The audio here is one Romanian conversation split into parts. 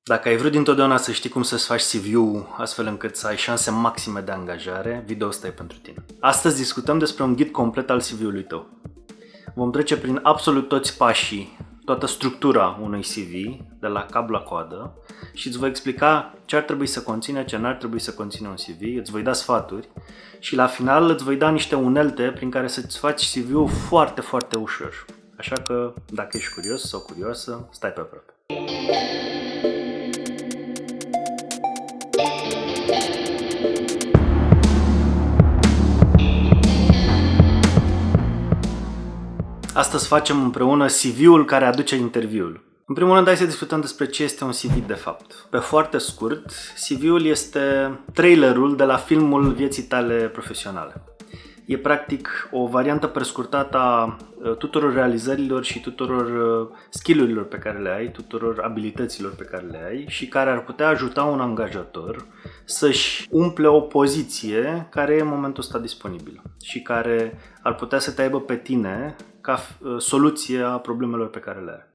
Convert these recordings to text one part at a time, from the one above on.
Dacă ai vrut dintotdeauna să știi cum să-ți faci CV-ul astfel încât să ai șanse maxime de angajare, video ăsta e pentru tine. Astăzi discutăm despre un ghid complet al CV-ului tău. Vom trece prin absolut toți pașii, toată structura unui CV, de la cap la coadă, și îți voi explica ce ar trebui să conține, ce n-ar trebui să conține un CV, îți voi da sfaturi și la final îți voi da niște unelte prin care să-ți faci CV-ul foarte, foarte ușor. Așa că, dacă ești curios sau curioasă, stai pe aproape. Astăzi facem împreună CV-ul care aduce interviul. În primul rând, hai să discutăm despre ce este un CV de fapt. Pe foarte scurt, CV-ul este trailerul de la filmul vieții tale profesionale. E practic o variantă prescurtată a tuturor realizărilor și tuturor skill-urilor pe care le ai, tuturor abilităților pe care le ai și care ar putea ajuta un angajator să-și umple o poziție care e în momentul ăsta disponibilă și care ar putea să te aibă pe tine ca soluție a problemelor pe care le are.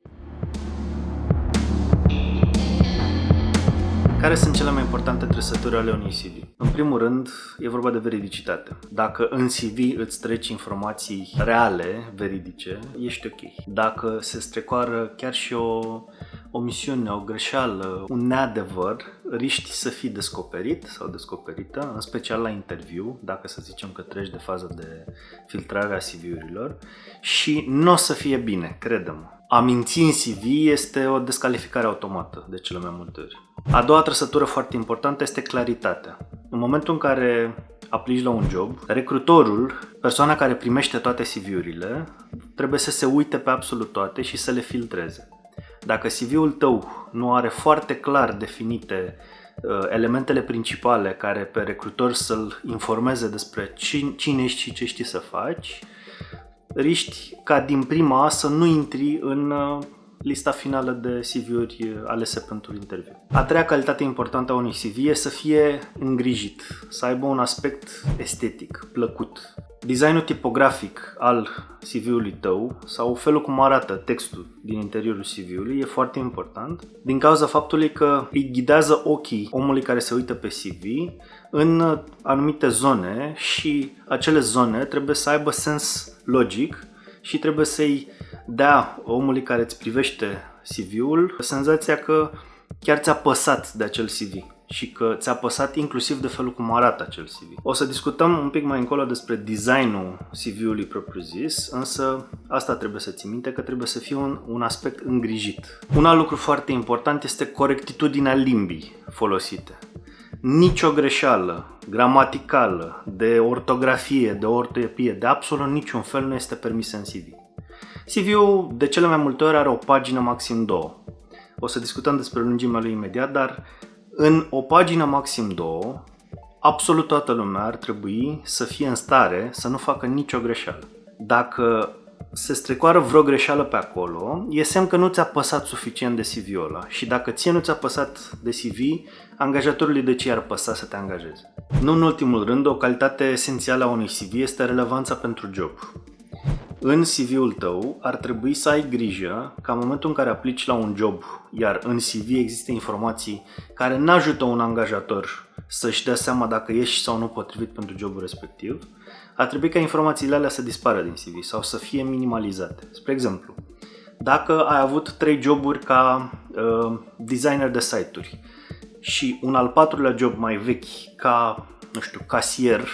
Care sunt cele mai importante trăsături ale unui CV? În primul rând, e vorba de veridicitate. Dacă în CV îți treci informații reale, veridice, ești ok. Dacă se strecoară chiar și o misiune, o greșeală, un neadevăr, riști să fii descoperit sau descoperită, în special la interviu, dacă să zicem că treci de fază de filtrare a CV-urilor, și nu o să fie bine, crede-mă. A minți în CV este o descalificare automată de cele mai multe ori. A doua trăsătură foarte importantă este claritatea. În momentul în care aplici la un job, recrutorul, persoana care primește toate CV-urile, trebuie să se uite pe absolut toate și să le filtreze. Dacă CV-ul tău nu are foarte clar definite elementele principale care pe recrutor să-l informeze despre cine ești și ce știi să faci, riști ca din prima să nu intri în lista finală de CV-uri alese pentru interviu. A treia calitate importantă a unui CV e să fie îngrijit, să aibă un aspect estetic, plăcut. Designul tipografic al CV-ului tău sau felul cum arată textul din interiorul CV-ului e foarte important din cauza faptului că îi ghidează ochii omului care se uită pe CV în anumite zone și acele zone trebuie să aibă sens logic și trebuie să-i dea omului care îți privește CV-ul senzația că chiar ți-a păsat de acel CV și că ți-a păsat inclusiv de felul cum arată acel CV. O să discutăm un pic mai încolo despre designul CV-ului propriu-zis, însă asta trebuie să ții minte că trebuie să fie un aspect îngrijit. Un alt lucru foarte important este corectitudinea limbii folosite. Nicio greșeală gramaticală, de ortografie, de ortoepie, de absolut niciun fel nu este permisă în CV. CV-ul de cele mai multe ori are o pagină, maxim două. O să discutăm despre lungimea lui imediat, dar în o pagină, maxim două, absolut toată lumea ar trebui să fie în stare să nu facă nicio greșeală. Dacă se strecoară vreo greșeală pe acolo, e semn că nu ți-a păsat suficient de CV-ul ăla și dacă ție nu ți-a păsat de CV, angajatorului de ce ar păsa să te angajeze. Nu în ultimul rând, o calitate esențială a unui CV este relevanța pentru job. În CV-ul tău ar trebui să ai grijă ca în momentul în care aplici la un job, iar în CV există informații care n-ajută un angajator să-și dea seama dacă ești sau nu potrivit pentru jobul respectiv, ar trebui ca informațiile alea să dispară din CV sau să fie minimalizate. Spre exemplu, dacă ai avut 3 joburi ca designer de site-uri și un al patrulea job mai vechi ca, casier,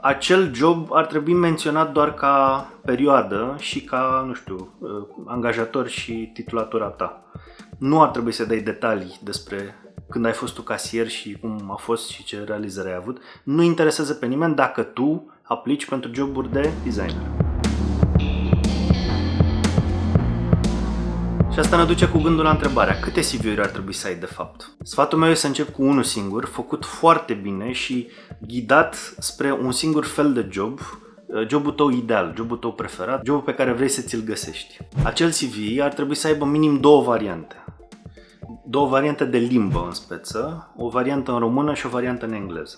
acel job ar trebui menționat doar ca perioadă și ca, angajator și titulatura ta. Nu ar trebui să dai detalii despre când ai fost tu casier și cum a fost și ce realizări ai avut. Nu interesează pe nimeni dacă tu aplici pentru joburi de designer. Și asta ne duce cu gândul la întrebarea, câte CV-uri ar trebui să ai de fapt? Sfatul meu e să încep cu unul singur, făcut foarte bine și ghidat spre un singur fel de job, jobul tău ideal, jobul tău preferat, jobul pe care vrei să ți-l găsești. Acel CV ar trebui să aibă minim două variante. Două variante de limbă în speță, o variantă în română și o variantă în engleză.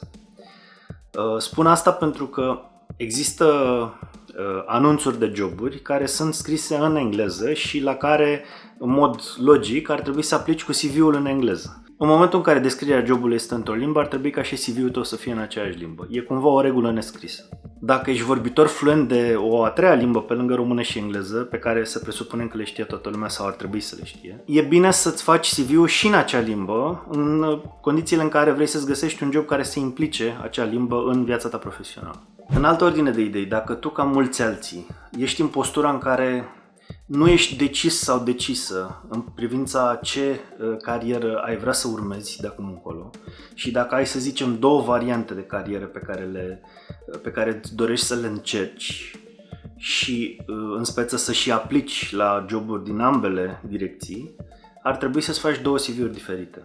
Spun asta pentru că Există anunțuri de joburi care sunt scrise în engleză și la care, în mod logic, ar trebui să aplici cu CV-ul în engleză. În momentul în care descrierea jobului este într-o limbă, ar trebui ca și CV-ul tău să fie în aceeași limbă. E cumva o regulă nescrisă. Dacă ești vorbitor fluent de o a treia limbă pe lângă română și engleză, pe care să presupunem că le știe toată lumea sau ar trebui să le știe, e bine să-ți faci CV-ul și în acea limbă, în condițiile în care vrei să-ți găsești un job care să implice acea limbă în viața ta profesională. În altă ordine de idei, dacă tu, ca mulți alții, ești în postura în care nu ești decis sau decisă în privința ce carieră ai vrea să urmezi de acum încolo și dacă ai, să zicem, două variante de carieră pe care îți dorești să le încerci și în speță să și aplici la joburi din ambele direcții, ar trebui să-ți faci două CV-uri diferite.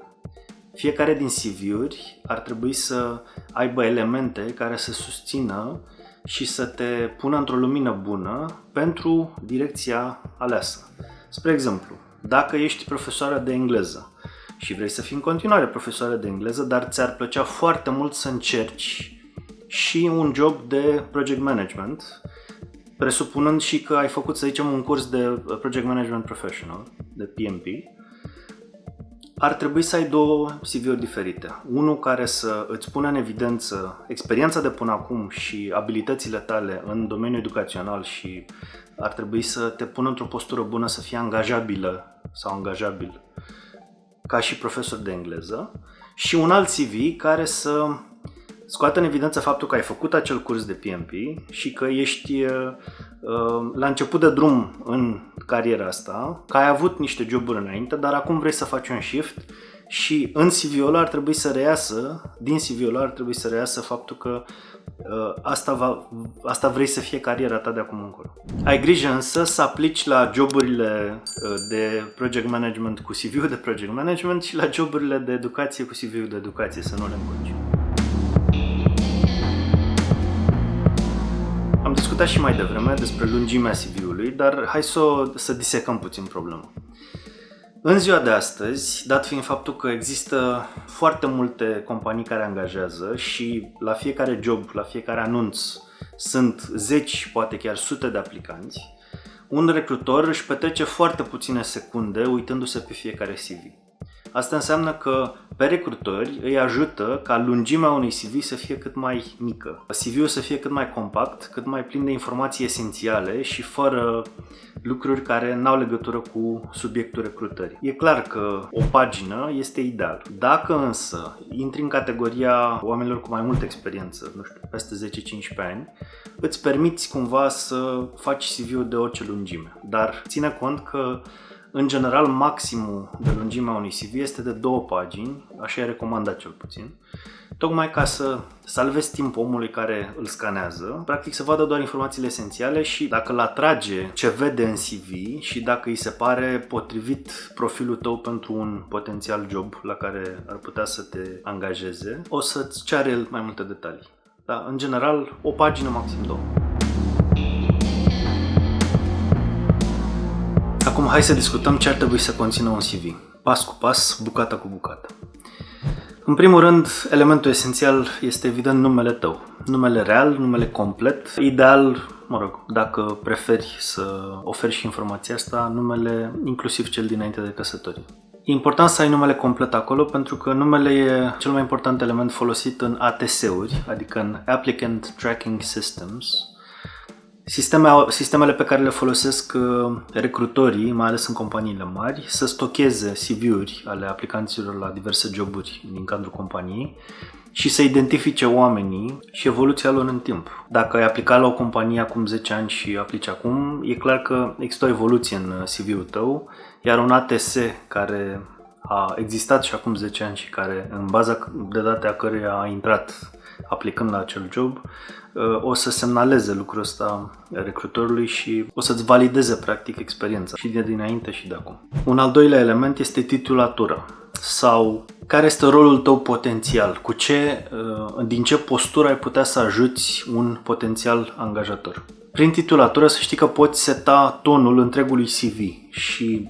Fiecare din CV-uri ar trebui să aibă elemente care să susțină și să te pună într-o lumină bună pentru direcția aleasă. Spre exemplu, dacă ești profesoară de engleză și vrei să fii în continuare profesoară de engleză, dar ți-ar plăcea foarte mult să încerci și un job de project management, presupunând și că ai făcut, să zicem, un curs de project management professional, de PMP, ar trebui să ai două CV-uri diferite. Unul care să îți pună în evidență experiența de până acum și abilitățile tale în domeniul educațional și ar trebui să te pună într-o postură bună să fii angajabilă sau angajabil ca și profesor de engleză, și un alt CV care să scoată în evidență faptul că ai făcut acel curs de PMP și că ești la început de drum în cariera asta, că ai avut niște joburi înainte, dar acum vrei să faci un shift și în CV-ul ar trebui să reiasă, din CV-ul ar trebui să reiasă faptul că asta vrei să fie cariera ta de acum încolo. Ai grijă însă să aplici la joburile de project management cu CV-ul de project management și la joburile de educație cu CV-ul de educație, să nu le încurci. Am discutat și mai devreme despre lungimea CV-ului, dar hai să disecăm puțin problema. În ziua de astăzi, dat fiind faptul că există foarte multe companii care angajează și la fiecare job, la fiecare anunț sunt zeci, poate chiar sute de aplicanți, un recrutor își petrece foarte puține secunde uitându-se pe fiecare CV. Asta înseamnă că pe recrutori îi ajută ca lungimea unui CV să fie cât mai mică. CV-ul să fie cât mai compact, cât mai plin de informații esențiale și fără lucruri care n-au legătură cu subiectul recrutării. E clar că o pagină este ideal. Dacă însă intri în categoria oamenilor cu mai multă experiență, nu știu, peste 10-15 ani, îți permiți cumva să faci CV-ul de orice lungime. Dar ține cont că în general, maximul de lungimea unui CV este de 2 pagini, așa e recomandat cel puțin, tocmai ca să salvezi timpul omului care îl scanează, practic să vadă doar informațiile esențiale și dacă îl atrage ce vede în CV și dacă îi se pare potrivit profilul tău pentru un potențial job la care ar putea să te angajeze, o să-ți ceară el mai multe detalii. Dar, în general, o pagină, maxim 2. Acum hai să discutăm ce ar trebui să conțină un CV, pas cu pas, bucată cu bucată. În primul rând, elementul esențial este evident numele tău, numele real, numele complet, ideal, dacă preferi să oferi și informația asta, numele inclusiv cel dinainte de căsătorie. E important să ai numele complet acolo pentru că numele e cel mai important element folosit în ATS-uri, adică în Applicant Tracking Systems, sistemele pe care le folosesc recrutorii, mai ales în companiile mari, să stocheze CV-uri ale aplicanților la diverse joburi din cadrul companiei și să identifice oamenii și evoluția lor în timp. Dacă ai aplicat la o companie acum 10 ani și aplici acum, e clar că există o evoluție în CV-ul tău, iar un ATS care a existat și acum 10 ani și care, în baza de date a căruia a intrat aplicând la acel job, o să semnaleze lucrul ăsta recrutorului și o să-ți valideze practic experiența și de dinainte și de acum. Un al doilea element este titulatura sau care este rolul tău potențial, din ce postură ai putea să ajuți un potențial angajator. Prin titulatură să știi că poți seta tonul întregului CV și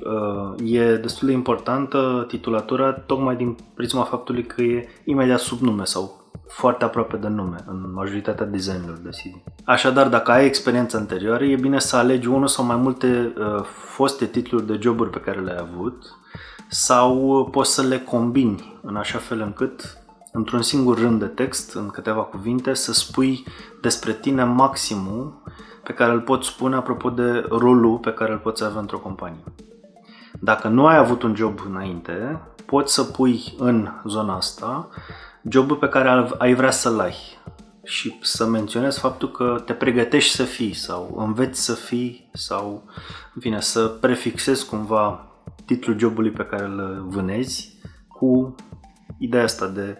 e destul de importantă titulatura tocmai din prisma faptului că e imediat sub nume sau foarte aproape de nume în majoritatea designurilor de CV. Așadar, dacă ai experiență anterioară, e bine să alegi unul sau mai multe foste titluri de joburi pe care le-ai avut sau poți să le combini în așa fel încât într-un singur rând de text, în câteva cuvinte, să spui despre tine maximul pe care îl poți spune apropo de rolul pe care îl poți avea într-o companie. Dacă nu ai avut un job înainte, poți să pui în zona asta jobul pe care ai vrea să-l ai și să menționezi faptul că te pregătești să fii sau înveți să fii sau, în fine, să prefixezi cumva titlul jobului pe care îl vânezi cu ideea asta de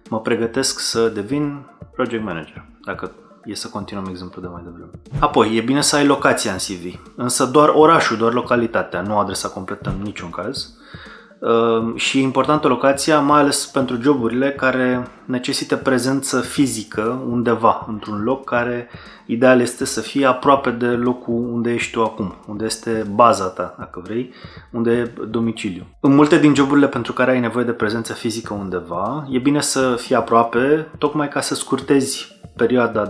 mă pregătesc să devin project manager, dacă e să continuăm exemplul de mai devreme. Apoi, e bine să ai locația în CV, însă doar orașul, doar localitatea, nu adresa completă în niciun caz. Și e importantă locația, mai ales pentru joburile care necesită prezență fizică undeva, într-un loc care ideal este să fie aproape de locul unde ești tu acum, unde este baza ta, dacă vrei, unde e domiciliu. În multe din joburile pentru care ai nevoie de prezență fizică undeva, e bine să fii aproape, tocmai ca să scurtezi perioada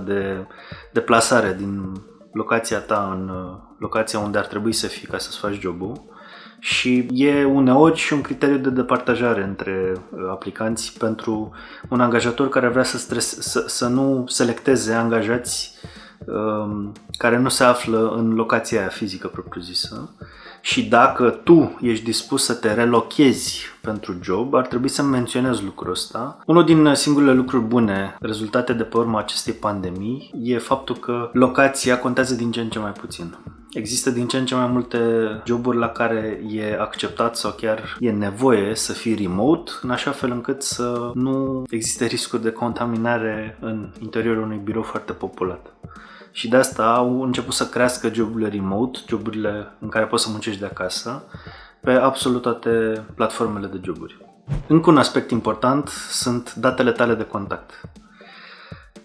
de plasare din locația ta în locația unde ar trebui să fii ca să-ți faci jobul. Și e uneori și un criteriu de departajare între aplicanți pentru un angajator care vrea să nu selecteze angajați care nu se află în locația aia fizică propriu-zisă. Și dacă tu ești dispus să te relochezi pentru job, ar trebui să menționezi lucrul ăsta. Unul din singurele lucruri bune rezultate de pe urma acestei pandemii e faptul că locația contează din ce în ce mai puțin. Există din ce în ce mai multe joburi la care e acceptat sau chiar e nevoie să fii remote, în așa fel încât să nu existe riscul de contaminare în interiorul unui birou foarte populat. Și de asta au început să crească joburile remote, joburile în care poți să muncești de acasă, pe absolut toate platformele de joburi. Încă un aspect important sunt datele tale de contact.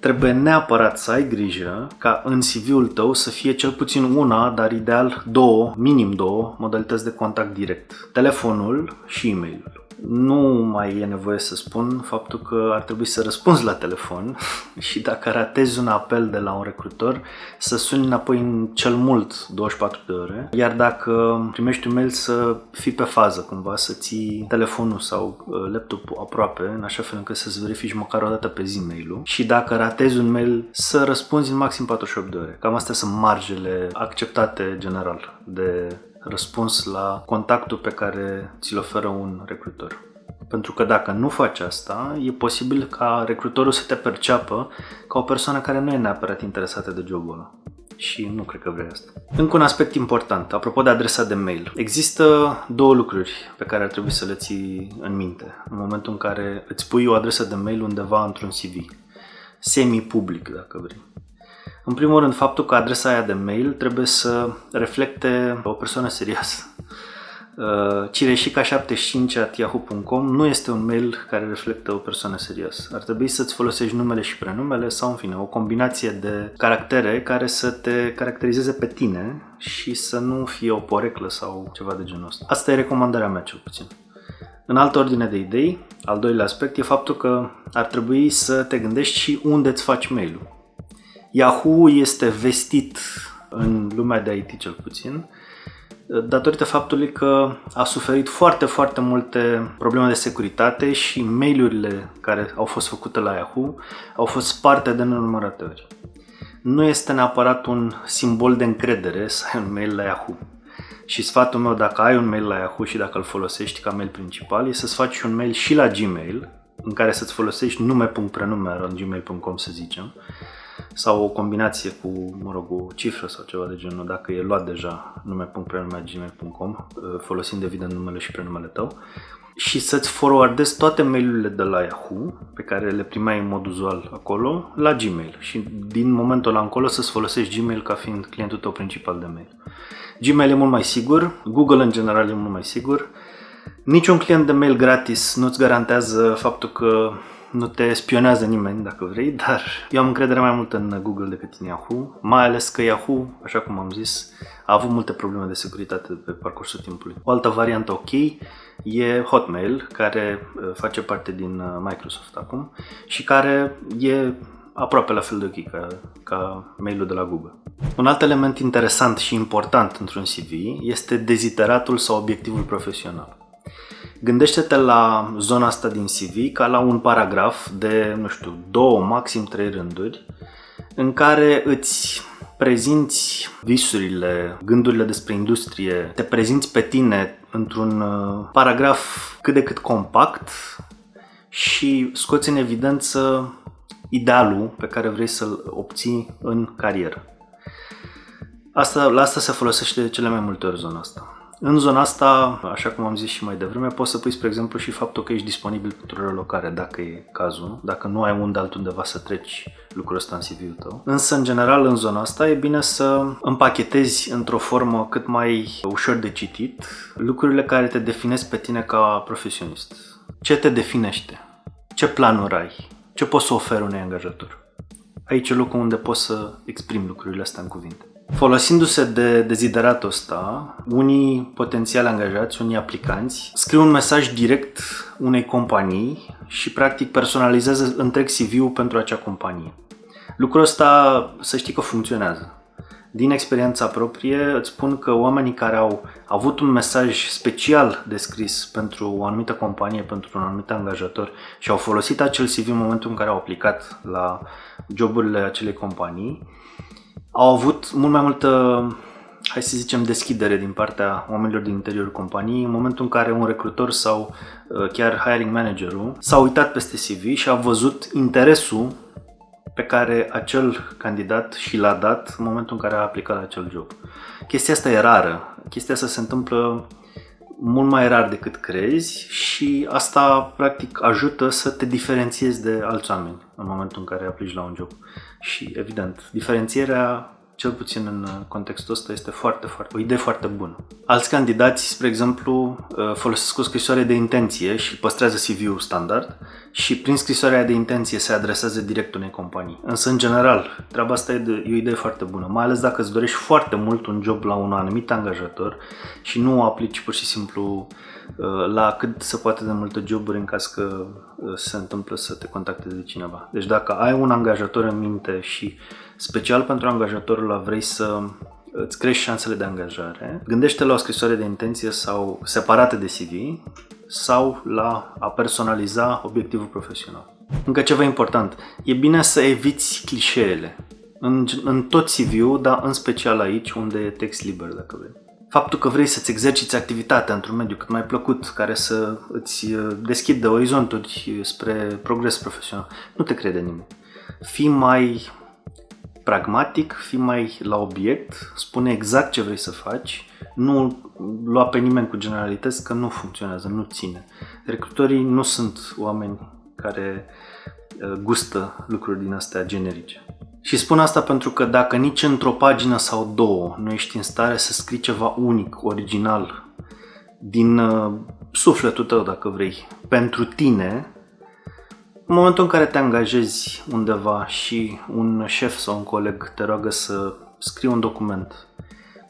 Trebuie neapărat să ai grijă ca în CV-ul tău să fie cel puțin una, dar ideal minim două modalități de contact direct. Telefonul și e-mailul. Nu mai e nevoie să spun faptul că ar trebui să răspunzi la telefon și dacă ratezi un apel de la un recrutor, să suni înapoi în cel mult 24 de ore, iar dacă primești un mail să fii pe fază cumva, să ții telefonul sau laptopul aproape, în așa fel încât să-ți verifici măcar o dată pe zi mail-ul și dacă ratezi un mail, să răspunzi în maxim 48 de ore. Cam astea sunt marjele acceptate general de răspuns la contactul pe care ți-l oferă un recrutor. Pentru că dacă nu faci asta, e posibil ca recrutorul să te perceapă ca o persoană care nu e neapărat interesată de jobul ăla. Și nu cred că vrei asta. Încă un aspect important, apropo de adresa de mail. Există două lucruri pe care ar trebui să le ții în minte în momentul în care îți pui o adresă de mail undeva într-un CV. Semi-public, dacă vrei. În primul rând, faptul că adresa aia de mail trebuie reflecte o persoană serioasă. cireșica75@yahoo.com nu este un mail care reflectă o persoană serioasă. Ar trebui să-ți folosești numele și prenumele sau, în fine, o combinație de caractere care să te caracterizeze pe tine și să nu fie o poreclă sau ceva de genul ăsta. Asta e recomandarea mea, cel puțin. În altă ordine de idei, al doilea aspect e faptul că ar trebui să te gândești și unde îți faci mail-ul. Yahoo este vestit în lumea de IT, cel puțin, datorită faptului că a suferit foarte, foarte multe probleme de securitate și mail-urile care au fost făcute la Yahoo au fost sparte de nenumărate ori. Nu este neapărat un simbol de încredere să ai un mail la Yahoo. Și sfatul meu, dacă ai un mail la Yahoo și dacă îl folosești ca mail principal, e să-ți faci un mail și la Gmail, în care să-ți folosești nume.prenume@gmail.com, să zicem, sau o combinație cu, o cifră sau ceva de genul, dacă e luat deja nume.prenume@gmail.com, folosind evident numele și prenumele tău, și să-ți forwardezi toate mail-urile de la Yahoo, pe care le primeai în mod uzual acolo, la Gmail. Și din momentul ăla încolo să-ți folosești Gmail ca fiind clientul tău principal de mail. Gmail e mult mai sigur, Google în general e mult mai sigur. Niciun client de mail gratis nu-ți garantează faptul că nu te spionează nimeni dacă vrei, dar eu am încredere mai mult în Google decât în Yahoo, mai ales că Yahoo, așa cum am zis, a avut multe probleme de securitate pe parcursul timpului. O altă variantă ok e Hotmail, care face parte din Microsoft acum și care e aproape la fel de ok ca mail-ul de la Google. Un alt element interesant și important într-un CV este dezideratul sau obiectivul profesional. Gândește-te la zona asta din CV ca la un paragraf de, 2, maxim 3 rânduri, în care îți prezinți visurile, gândurile despre industrie, te prezinți pe tine într-un paragraf cât de cât compact și scoți în evidență idealul pe care vrei să-l obții în carieră. La asta se folosește de cele mai multe ori zona asta. În zona asta, așa cum am zis și mai devreme, poți să pui, spre exemplu, și faptul că ești disponibil pentru relocare, dacă e cazul, dacă nu ai unde altundeva să treci lucrul ăsta în CV-ul tău. Însă, în general, în zona asta e bine să împachetezi într-o formă cât mai ușor de citit lucrurile care te definesc pe tine ca profesionist. Ce te definește? Ce planuri ai? Ce poți să oferi unui angajator? Aici e locul unde poți să exprimi lucrurile astea în cuvinte. Folosindu-se de dezideratul ăsta, unii potențiali angajați, unii aplicanți, scriu un mesaj direct unei companii și practic personalizează întreg CV-ul pentru acea companie. Lucrul ăsta, să știi că funcționează. Din experiența proprie îți spun că oamenii care au avut un mesaj special descris pentru o anumită companie, pentru un anumit angajator și au folosit acel CV în momentul în care au aplicat la joburile acelei companii, au avut mult mai multă, hai să zicem, deschidere din partea oamenilor din interiorul companiei în momentul în care un recrutor sau chiar hiring managerul s-a uitat peste CV și a văzut interesul pe care acel candidat și l-a dat în momentul în care a aplicat la acel job. Chestia asta e rară. Chestia asta se întâmplă mult mai rar decât crezi și asta practic ajută să te diferențiezi de alți oameni în momentul în care aplici la un job. Și evident, diferențierea, cel puțin în contextul ăsta, este o idee foarte bună. Alți candidați, spre exemplu, folosesc o scrisoare de intenție și păstrează CV-ul standard și prin scrisoarea de intenție se adresează direct unei companii. Însă, în general, treaba asta e o idee foarte bună, mai ales dacă îți dorești foarte mult un job la un anumit angajator și nu o aplici pur și simplu la cât se poate de multe joburi în caz că se întâmplă să te contacteze de cineva. Deci dacă ai un angajator în minte și special pentru angajatorul ăla vrei să îți crești șansele de angajare, gândește la o scrisoare de intenție sau separată de CV sau la a personaliza obiectivul profesional. Încă ceva important, e bine să eviți clișeele în tot CV-ul, dar în special aici unde e text liber, dacă vrei. Faptul că vrei să-ți exerciți activitatea într-un mediu cât mai plăcut, care să îți deschidă orizonturi spre progres profesional, nu te crede nimeni. Fii mai pragmatic, fii mai la obiect, spune exact ce vrei să faci, nu lua pe nimeni cu generalități că nu funcționează, nu ține. Recrutorii nu sunt oameni care gustă lucruri din astea generice. Și spun asta pentru că dacă nici într-o pagină sau două nu ești în stare să scrii ceva unic, original, din sufletul tău, dacă vrei, pentru tine, în momentul în care te angajezi undeva și un șef sau un coleg te roagă să scrii un document,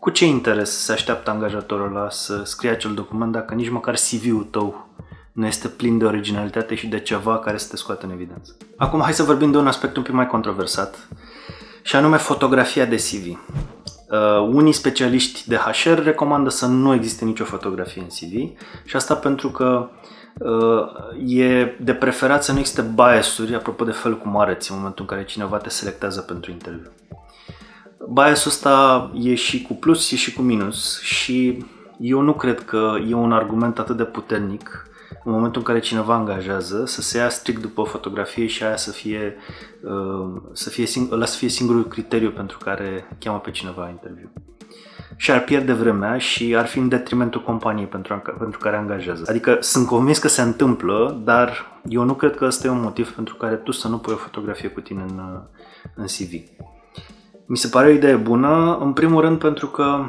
cu ce interes se așteaptă angajatorul ăla să scrie acel document dacă nici măcar CV-ul tău nu este plin de originalitate și de ceva care să te scoată în evidență? Acum hai să vorbim de un aspect un pic mai controversat și anume fotografia de CV. Unii specialiști de HR recomandă să nu existe nicio fotografie în CV și asta pentru că e de preferat să nu existe bias-uri apropo de felul cum arăți în momentul în care cineva te selectează pentru interviu. Bias-ul ăsta e și cu plus, e și cu minus și eu nu cred că e un argument atât de puternic în momentul în care cineva angajează să se ia strict după o fotografie și aia să fie singurul criteriu pentru care cheamă pe cineva la interviu. Și ar pierde vremea și ar fi în detrimentul companiei pentru care angajează. Adică sunt convins că se întâmplă, dar eu nu cred că ăsta e un motiv pentru care tu să nu pui o fotografie cu tine în CV. Mi se pare o idee bună, în primul rând pentru că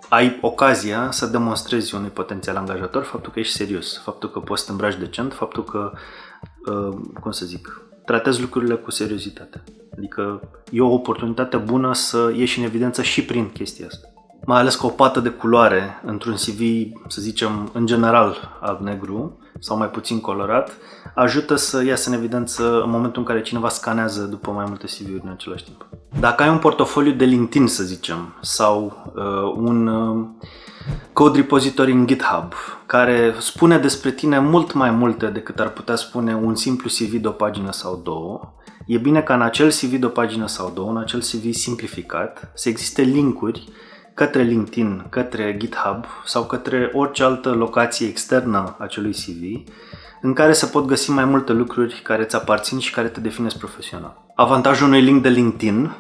ai ocazia să demonstrezi unui potențial angajator faptul că ești serios, faptul că poți să te îmbraci decent, faptul că tratezi lucrurile cu seriozitate. Adică e o oportunitate bună să ieși în evidență și prin chestia asta. Mai ales că o pată de culoare într-un CV, să zicem, în general alb-negru sau mai puțin colorat, ajută să iasă în evidență în momentul în care cineva scanează după mai multe CV-uri în același timp. Dacă ai un portofoliu de LinkedIn, să zicem, sau un code repository în GitHub, care spune despre tine mult mai multe decât ar putea spune un simplu CV de o pagină sau două, e bine ca în acel CV de o pagină sau două, în acel CV simplificat, să existe linkuri către LinkedIn, către GitHub sau către orice altă locație externă acelui CV, în care se pot găsi mai multe lucruri care îți aparțin și care te definezi profesional. Avantajul unui link de LinkedIn,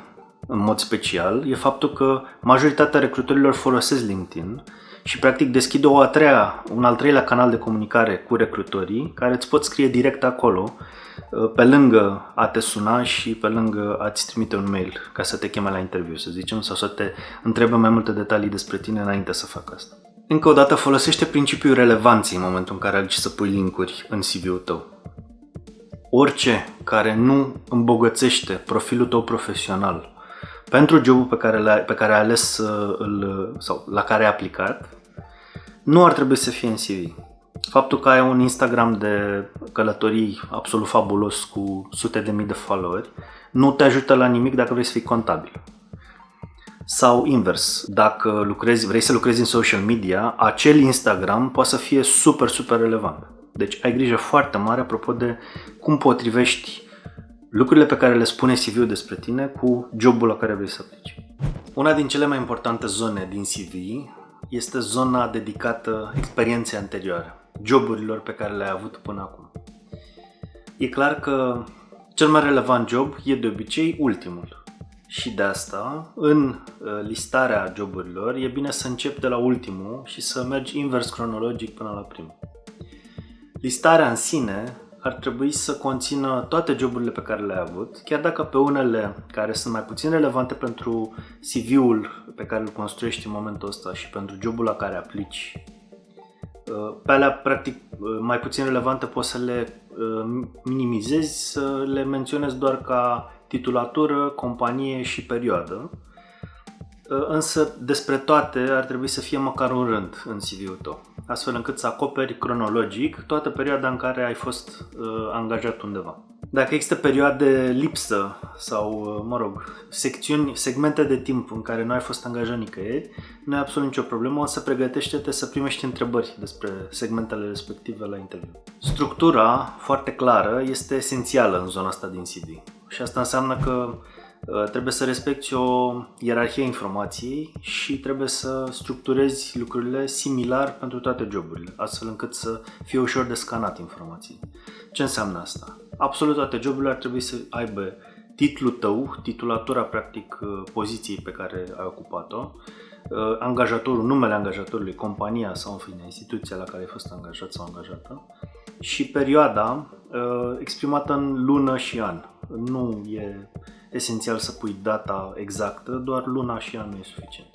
în mod special, e faptul că majoritatea recrutorilor folosesc LinkedIn și practic deschide un al treilea canal de comunicare cu recrutorii, care îți pot scrie direct acolo, pe lângă a te suna și pe lângă a-ți trimite un mail ca să te cheme la interviu, să zicem, sau să te întrebe mai multe detalii despre tine înainte să facă asta. Încă o dată, folosește principiul relevanței în momentul în care alegi să pui linkuri în CV-ul tău. Orice care nu îmbogățește profilul tău profesional pentru jobul pe care ai ales sau la care ai aplicat, nu ar trebui să fie în CV. Faptul că ai un Instagram de călătorii absolut fabulos cu sute de mii de followeri nu te ajută la nimic dacă vrei să fii contabil. Sau invers, dacă vrei să lucrezi în social media, acel Instagram poate să fie super, super relevant. Deci ai grijă foarte mare apropo de cum potrivești lucrurile pe care le spune CV-ul despre tine cu jobul la care vrei să aplici. Una din cele mai importante zone din CV este zona dedicată experienței anterioare, joburilor pe care le-ai avut până acum. E clar că cel mai relevant job e de obicei ultimul. Și de asta, în listarea joburilor, e bine să începi de la ultimul și să mergi invers cronologic până la primul. Listarea în sine ar trebui să conțină toate joburile pe care le-ai avut, chiar dacă pe unele care sunt mai puțin relevante pentru CV-ul pe care îl construiești în momentul ăsta și pentru jobul la care aplici, pe alea, practic, mai puțin relevante poți să le minimizezi, să le menționezi doar ca titulatură, companie și perioadă, însă despre toate ar trebui să fie măcar un rând în CV-ul tău, astfel încât să acoperi cronologic toată perioada în care ai fost angajat undeva. Dacă există perioade lipsă sau, segmente de timp în care nu ai fost angajat nicăieri, nu ai absolut nicio problemă, însă pregătește-te să primești întrebări despre segmentele respective la interviu. Structura foarte clară este esențială în zona asta din CV și asta înseamnă că trebuie să respecti o ierarhie a informației și trebuie să structurezi lucrurile similar pentru toate joburile, astfel încât să fie ușor de scanat informații. Ce înseamnă asta? Absolut toate joburile ar trebui să aibă titlul tău, titulatura practic poziției pe care ai ocupat-o, angajatorul, numele angajatorului, compania sau în fine instituția la care ai fost angajat sau angajată și perioada exprimată în lună și an. Nu e esențial să pui data exactă, doar luna și anul e suficient.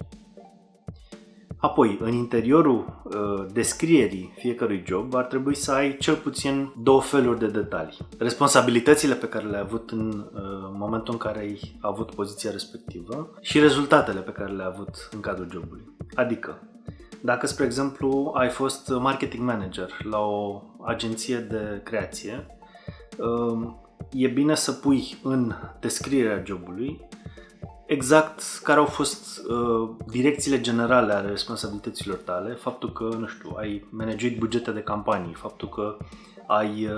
Apoi, în interiorul descrierii fiecărui job ar trebui să ai cel puțin două feluri de detalii. Responsabilitățile pe care le-ai avut în momentul în care ai avut poziția respectivă și rezultatele pe care le-ai avut în cadrul jobului. Adică, dacă, spre exemplu, ai fost marketing manager la o agenție de creație, e bine să pui în descrierea jobului exact care au fost direcțiile generale ale responsabilităților tale, faptul că, ai managuit bugete de campanii, faptul că ai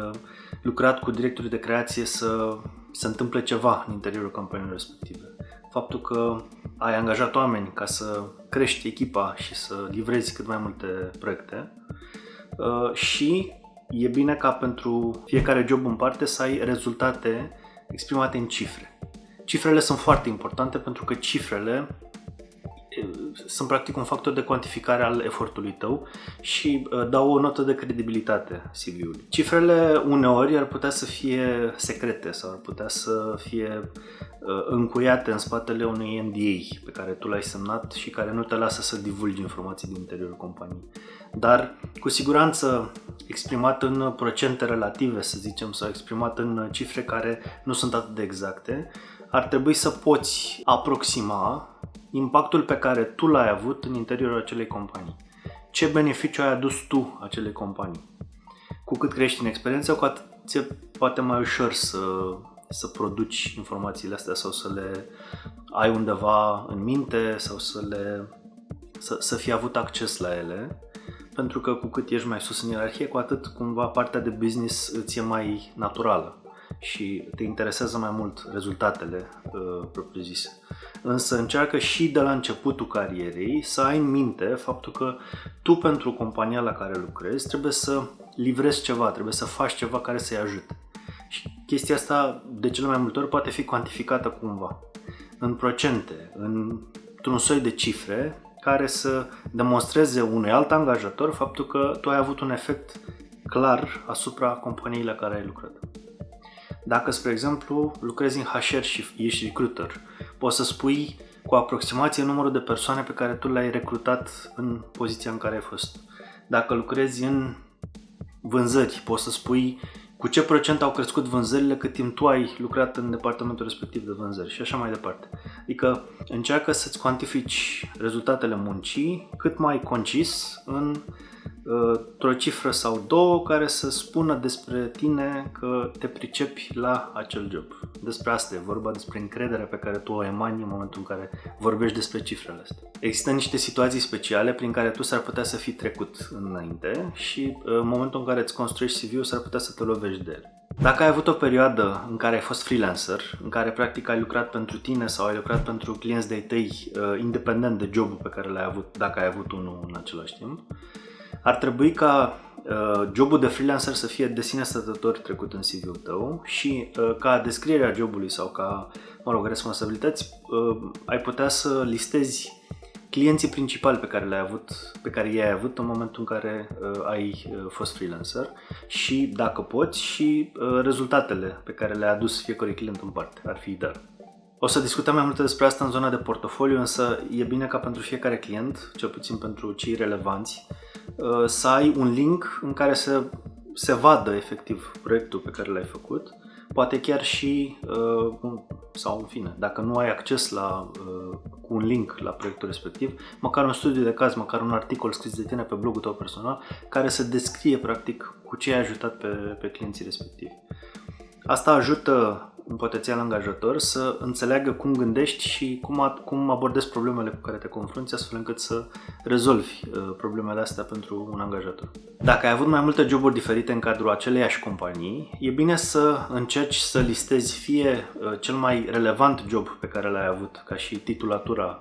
lucrat cu directorii de creație să se întâmple ceva în interiorul campaniilor respective, faptul că ai angajat oameni ca să crești echipa și să livrezi cât mai multe proiecte și e bine ca pentru fiecare job în parte să ai rezultate exprimate în cifre. Cifrele sunt foarte importante pentru că cifrele sunt practic un factor de cuantificare al efortului tău și dau o notă de credibilitate CV-ului. Cifrele uneori ar putea să fie secrete sau ar putea să fie încuiate în spatele unui NDA pe care tu l-ai semnat și care nu te lasă să divulgi informații din interiorul companiei. Dar cu siguranță exprimat în procente relative, să zicem, sau exprimat în cifre care nu sunt atât de exacte, ar trebui să poți aproxima impactul pe care tu l-ai avut în interiorul acelei companii. Ce beneficiu ai adus tu acelei companii? Cu cât crești în experiență, cu atât ți-e poate mai ușor să produci informațiile astea sau să le ai undeva în minte sau să fii avut acces la ele, pentru că cu cât ești mai sus în ierarhie, cu atât cumva partea de business îți e mai naturală și te interesează mai mult rezultatele propriu-zise. Însă încearcă și de la începutul carierei să ai în minte faptul că tu pentru compania la care lucrezi trebuie să livrezi ceva, trebuie să faci ceva care să-i ajute. Și chestia asta de cele mai multe ori poate fi cuantificată cumva, în procente, într-un soi de cifre care să demonstreze unui alt angajator faptul că tu ai avut un efect clar asupra companiei la care ai lucrat. Dacă, spre exemplu, lucrezi în HR și ești recruiter, poți să spui cu aproximație numărul de persoane pe care tu le-ai recrutat în poziția în care ai fost. Dacă lucrezi în vânzări, poți să spui cu ce procent au crescut vânzările cât timp tu ai lucrat în departamentul respectiv de vânzări și așa mai departe. Adică încearcă să-ți cuantifici rezultatele muncii cât mai concis într-o cifră sau două care să spună despre tine că te pricepi la acel job. Despre asta e vorba, despre încrederea pe care tu o emani în momentul în care vorbești despre cifrele astea. Există niște situații speciale prin care tu s-ar putea să fii trecut înainte și în momentul în care îți construiești CV-ul s-ar putea să te lovești de el. Dacă ai avut o perioadă în care ai fost freelancer, în care practic ai lucrat pentru tine sau ai lucrat pentru clienți de-ai tăi, independent de jobul pe care l-ai avut, dacă ai avut unul în același timp, ar trebui ca jobul de freelancer să fie de sine stătător trecut în CV-ul tău și ca descrierea jobului sau ca, responsabilități, ai putea să listezi clienții principali pe care i-ai avut în momentul în care ai fost freelancer și, dacă poți, și rezultatele pe care le-a adus fiecare client în parte. Ar fi ideal. O să discutăm mai multe despre asta în zona de portofoliu, însă e bine ca pentru fiecare client, cel puțin pentru cei relevanți, să ai un link în care să se vadă efectiv proiectul pe care l-ai făcut, poate chiar și, sau în fine, dacă nu ai acces cu un link la proiectul respectiv, măcar un studiu de caz, măcar un articol scris de tine pe blogul tău personal, care să descrie practic cu ce ai ajutat pe clienții respectivi. Asta ajută un potențial angajator să înțeleagă cum gândești și cum abordezi problemele cu care te confrunți, astfel încât să rezolvi problemele astea pentru un angajator. Dacă ai avut mai multe joburi diferite în cadrul aceleiași companii, e bine să încerci să listezi fie cel mai relevant job pe care l-ai avut, ca și titulatura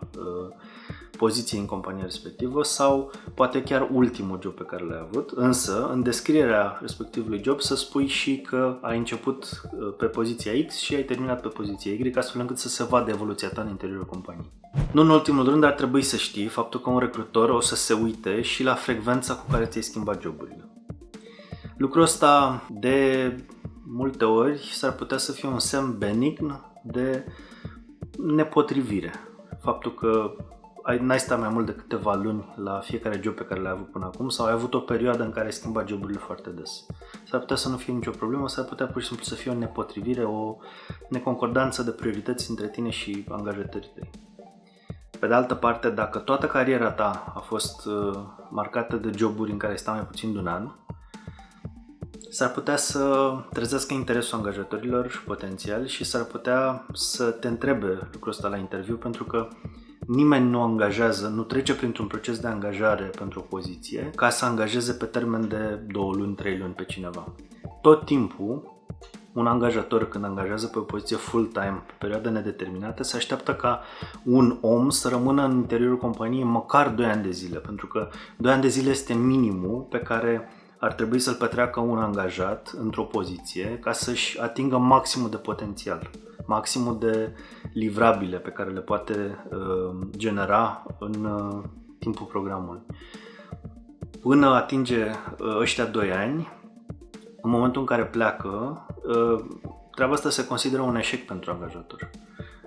poziției în compania respectivă, sau poate chiar ultimul job pe care l-ai avut, însă în descrierea respectivului job să spui și că ai început pe poziția X și ai terminat pe poziția Y, astfel încât să se vadă evoluția ta în interiorul companiei. Nu în ultimul rând, ar trebui să știi faptul că un recrutor o să se uite și la frecvența cu care ți-ai schimbat joburile. Lucrul ăsta de multe ori s-ar putea să fie un semn benign de nepotrivire. Faptul că n-ai stat mai mult de câteva luni la fiecare job pe care l-ai avut până acum sau ai avut o perioadă în care ai schimbat joburile foarte des. S-ar putea să nu fie nicio problemă, s-ar putea pur și simplu să fie o nepotrivire, o neconcordanță de priorități între tine și angajatorii tăi. Pe de altă parte, dacă toată cariera ta a fost marcată de joburi în care ai stat mai puțin de un an, s-ar putea să trezească interesul angajatorilor potențiali și s-ar putea să te întrebe lucrul ăsta la interviu, pentru că nimeni nu trece printr-un proces de angajare pentru o poziție ca să angajeze pe termen de 2 luni, 3 luni pe cineva. Tot timpul, un angajator când angajează pe o poziție full-time, pe perioadă nedeterminată, se așteaptă ca un om să rămână în interiorul companiei măcar 2 ani de zile, pentru că 2 ani de zile este minimul pe care ar trebui să-l petreacă un angajat într-o poziție ca să-și atingă maximul de potențial, maximul de livrabile pe care le poate genera în timpul programului. Până atinge ăștia 2 ani, în momentul în care pleacă, treaba asta se consideră un eșec pentru angajator.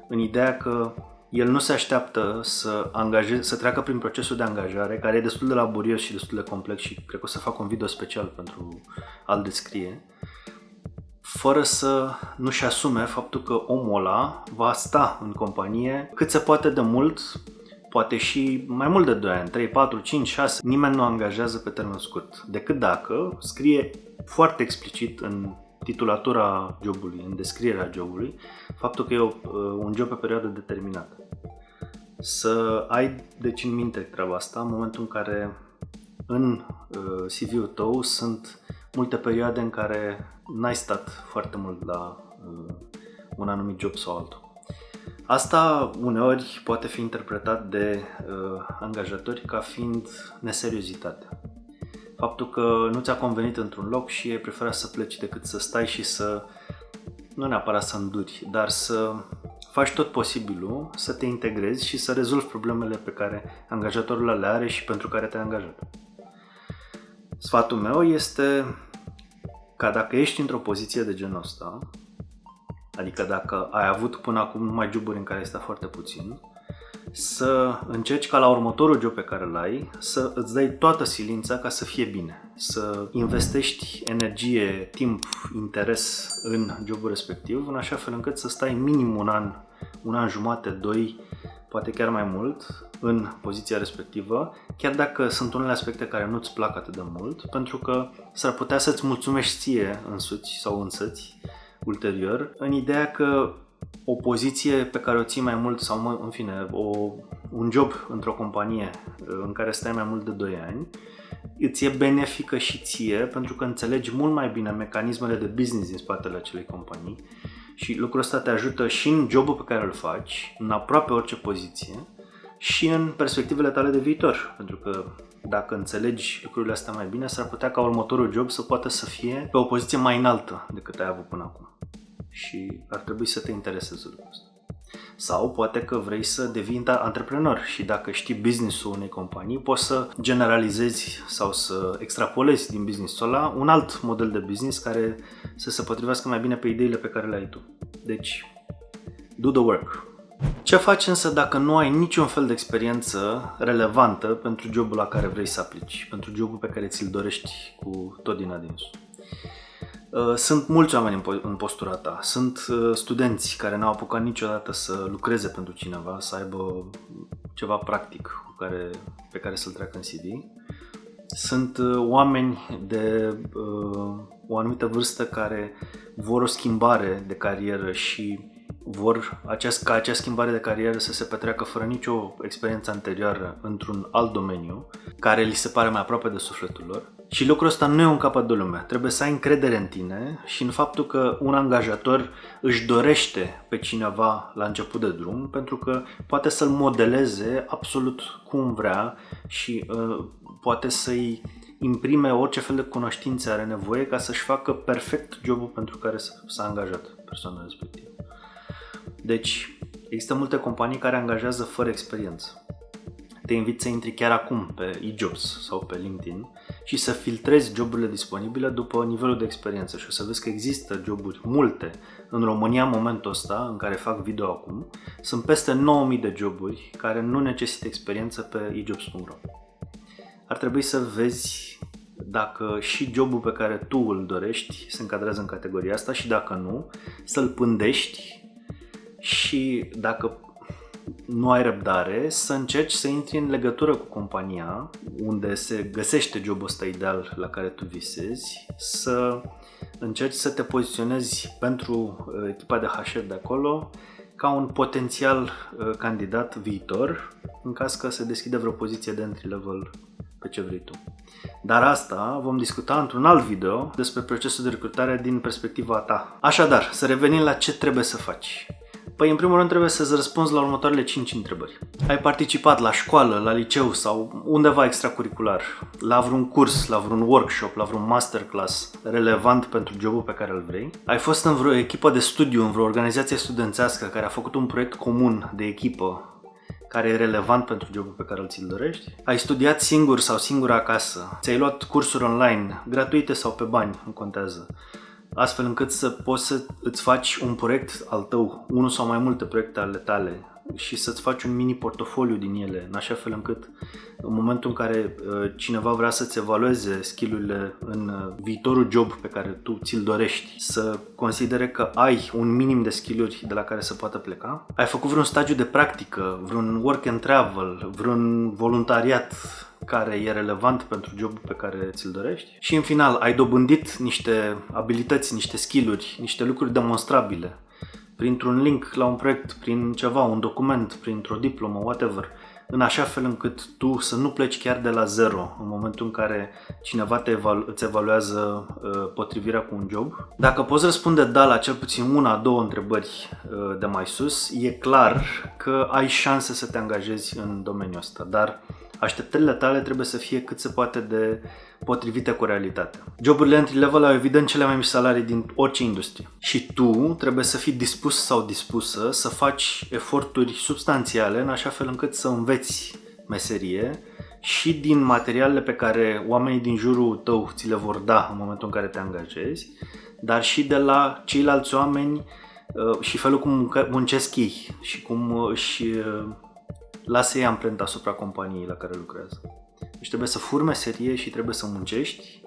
În ideea că el nu se așteaptă să treacă prin procesul de angajare, care e destul de laborios și destul de complex și cred că o să fac un video special pentru a-l descrie, fără să nu-și asume faptul că omul ăla va sta în companie cât se poate de mult, poate și mai mult de 2 ani, 3, 4, 5, 6. Nimeni nu angajează pe termen scurt, decât dacă scrie foarte explicit în titulatura jobului, în descrierea jobului, faptul că e un job pe perioadă determinată. Să ai deci în minte treaba asta în momentul în care în CV-ul tău sunt multe perioade în care n-ai stat foarte mult la un anumit job sau altul. Asta uneori poate fi interpretat de angajatori ca fiind neseriozitate. Faptul că nu ți-a convenit într-un loc și ai preferat să pleci decât să stai și să, nu neapărat să înduri, dar să faci tot posibilul să te integrezi și să rezolvi problemele pe care angajatorul le are și pentru care te-ai angajat. Sfatul meu este ca dacă ești într-o poziție de genul ăsta, adică dacă ai avut până acum numai joburi în care ai stat foarte puțin, să încerci ca la următorul job pe care îl ai să îți dai toată silința ca să fie bine, să investești energie, timp, interes în jobul respectiv, în așa fel încât să stai minim un an jumate, 2, poate chiar mai mult în poziția respectivă, chiar dacă sunt unele aspecte care nu-ți plac atât de mult, pentru că s-ar putea să-ți mulțumești ție însuți sau însăți ulterior, în ideea că o poziție pe care o ții mai mult sau, în fine, un job într-o companie în care stai mai mult de 2 ani, îți e benefică și ție, pentru că înțelegi mult mai bine mecanismele de business din spatele acelei companii și lucrul ăsta te ajută și în jobul pe care îl faci, în aproape orice poziție și în perspectivele tale de viitor, pentru că dacă înțelegi lucrurile astea mai bine, s-ar putea ca următorul job să poată să fie pe o poziție mai înaltă decât ai avut până acum. Și ar trebui să te intereseze lucrul ăsta. Sau poate că vrei să devii antreprenor și dacă știi business-ul unei companii, poți să generalizezi sau să extrapolezi din business-ul ăla un alt model de business care să se potrivească mai bine pe ideile pe care le ai tu. Deci, do the work. Ce faci însă dacă nu ai niciun fel de experiență relevantă pentru jobul la care vrei să aplici, pentru jobul pe care ți-l dorești cu tot din adinsul? Sunt mulți oameni în postura ta, sunt studenți care n-au apucat niciodată să lucreze pentru cineva, să aibă ceva practic pe care să-l treacă în CV. Sunt oameni de o anumită vârstă care vor o schimbare de carieră și vor ca acea schimbare de carieră să se petreacă fără nicio experiență anterioară într-un alt domeniu care li se pare mai aproape de sufletul lor. Și lucrul ăsta nu e un capăt de lume. Trebuie să ai încredere în tine și în faptul că un angajator își dorește pe cineva la început de drum pentru că poate să-l modeleze absolut cum vrea și poate să-i imprime orice fel de cunoștințe are nevoie ca să-și facă perfect jobul pentru care s-a angajat persoana respectivă. Deci, există multe companii care angajează fără experiență. Te invit să intri chiar acum pe eJobs sau pe LinkedIn și să filtrezi joburile disponibile după nivelul de experiență și o să vezi că există joburi multe în România în momentul ăsta în care fac video acum. Sunt peste 9000 de joburi care nu necesită experiență pe ejobs.ro. Ar trebui să vezi dacă și jobul pe care tu îl dorești se încadrează în categoria asta și dacă nu, să-l pândești și dacă nu ai răbdare, să încerci să intri în legătură cu compania unde se găsește jobul ăsta ideal la care tu visezi, să încerci să te poziționezi pentru echipa de HR de acolo ca un potențial candidat viitor în caz că se deschide vreo poziție de entry level pe ce vrei tu. Dar asta vom discuta într-un alt video despre procesul de recrutare din perspectiva ta. Așadar, să revenim la ce trebuie să faci. Păi, în primul rând, trebuie să-ți răspunzi la următoarele 5 întrebări. Ai participat la școală, la liceu sau undeva extracurricular, la vreun curs, la vreun workshop, la vreun masterclass relevant pentru jobul pe care îl vrei? Ai fost în vreo echipă de studiu, în vreo organizație studențească care a făcut un proiect comun de echipă care e relevant pentru jobul pe care ți-l dorești? Ai studiat singur sau singură acasă? Ți-ai luat cursuri online, gratuite sau pe bani, nu contează, astfel încât să poți să îți faci un proiect al tău, unul sau mai multe proiecte ale tale și să-ți faci un mini portofoliu din ele, în așa fel încât în momentul în care cineva vrea să-ți evalueze skill-urile în viitorul job pe care tu ți-l dorești, să considere că ai un minim de skill-uri de la care să poată pleca, ai făcut vreun stagiu de practică, vreun work and travel, vreun voluntariat care e relevant pentru jobul pe care ți-l dorești și în final ai dobândit niște abilități, niște skill-uri, niște lucruri demonstrabile printr-un link la un proiect, prin ceva, un document, printr-o diplomă, whatever, în așa fel încât tu să nu pleci chiar de la zero în momentul în care cineva îți evaluează potrivirea cu un job. Dacă poți răspunde da la cel puțin una, două întrebări de mai sus, e clar că ai șanse să te angajezi în domeniul ăsta, dar așteptările tale trebuie să fie cât se poate de potrivite cu realitatea. Joburile entry-level au evident cele mai mici salarii din orice industrie și tu trebuie să fii dispus sau dispusă să faci eforturi substanțiale în așa fel încât să înveți meserie și din materialele pe care oamenii din jurul tău ți le vor da în momentul în care te angajezi, dar și de la ceilalți oameni și felul cum muncesc ei și cum își lasă ei amprenta asupra companiei la care lucrează. Deci trebuie să furi meserie și trebuie să muncești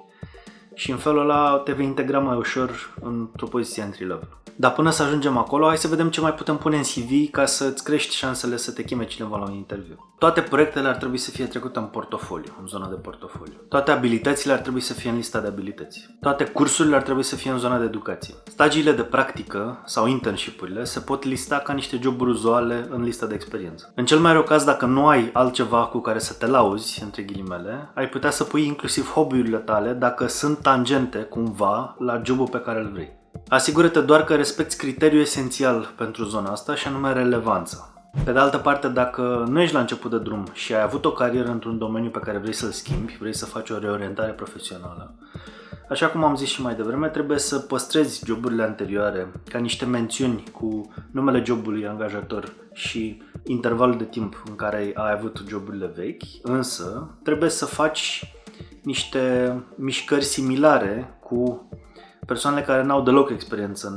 și în felul ăla te vei integra mai ușor într-o poziție entry-level. Dar până să ajungem acolo, hai să vedem ce mai putem pune în CV ca să-ți crești șansele să te cheme cineva la un interviu. Toate proiectele ar trebui să fie trecute în portofoliu, în zona de portofoliu. Toate abilitățile ar trebui să fie în lista de abilități. Toate cursurile ar trebui să fie în zona de educație. Stagiile de practică sau internship-urile se pot lista ca niște joburi uzuale în lista de experiență. În cel mai rău caz, dacă nu ai altceva cu care să te lauzi, între ghilimele, ai putea să pui inclusiv hobby-urile tale dacă sunt tangente cumva la jobul pe care îl vrei. Asigură-te doar că respecti criteriul esențial pentru zona asta și anume relevanța. Pe de altă parte, dacă nu ești la început de drum și ai avut o carieră într-un domeniu pe care vrei să-l schimbi, vrei să faci o reorientare profesională, așa cum am zis și mai devreme, trebuie să păstrezi joburile anterioare ca niște mențiuni cu numele jobului angajator și intervalul de timp în care ai avut joburile vechi, însă trebuie să faci niște mișcări similare cu persoanele care n-au deloc experiență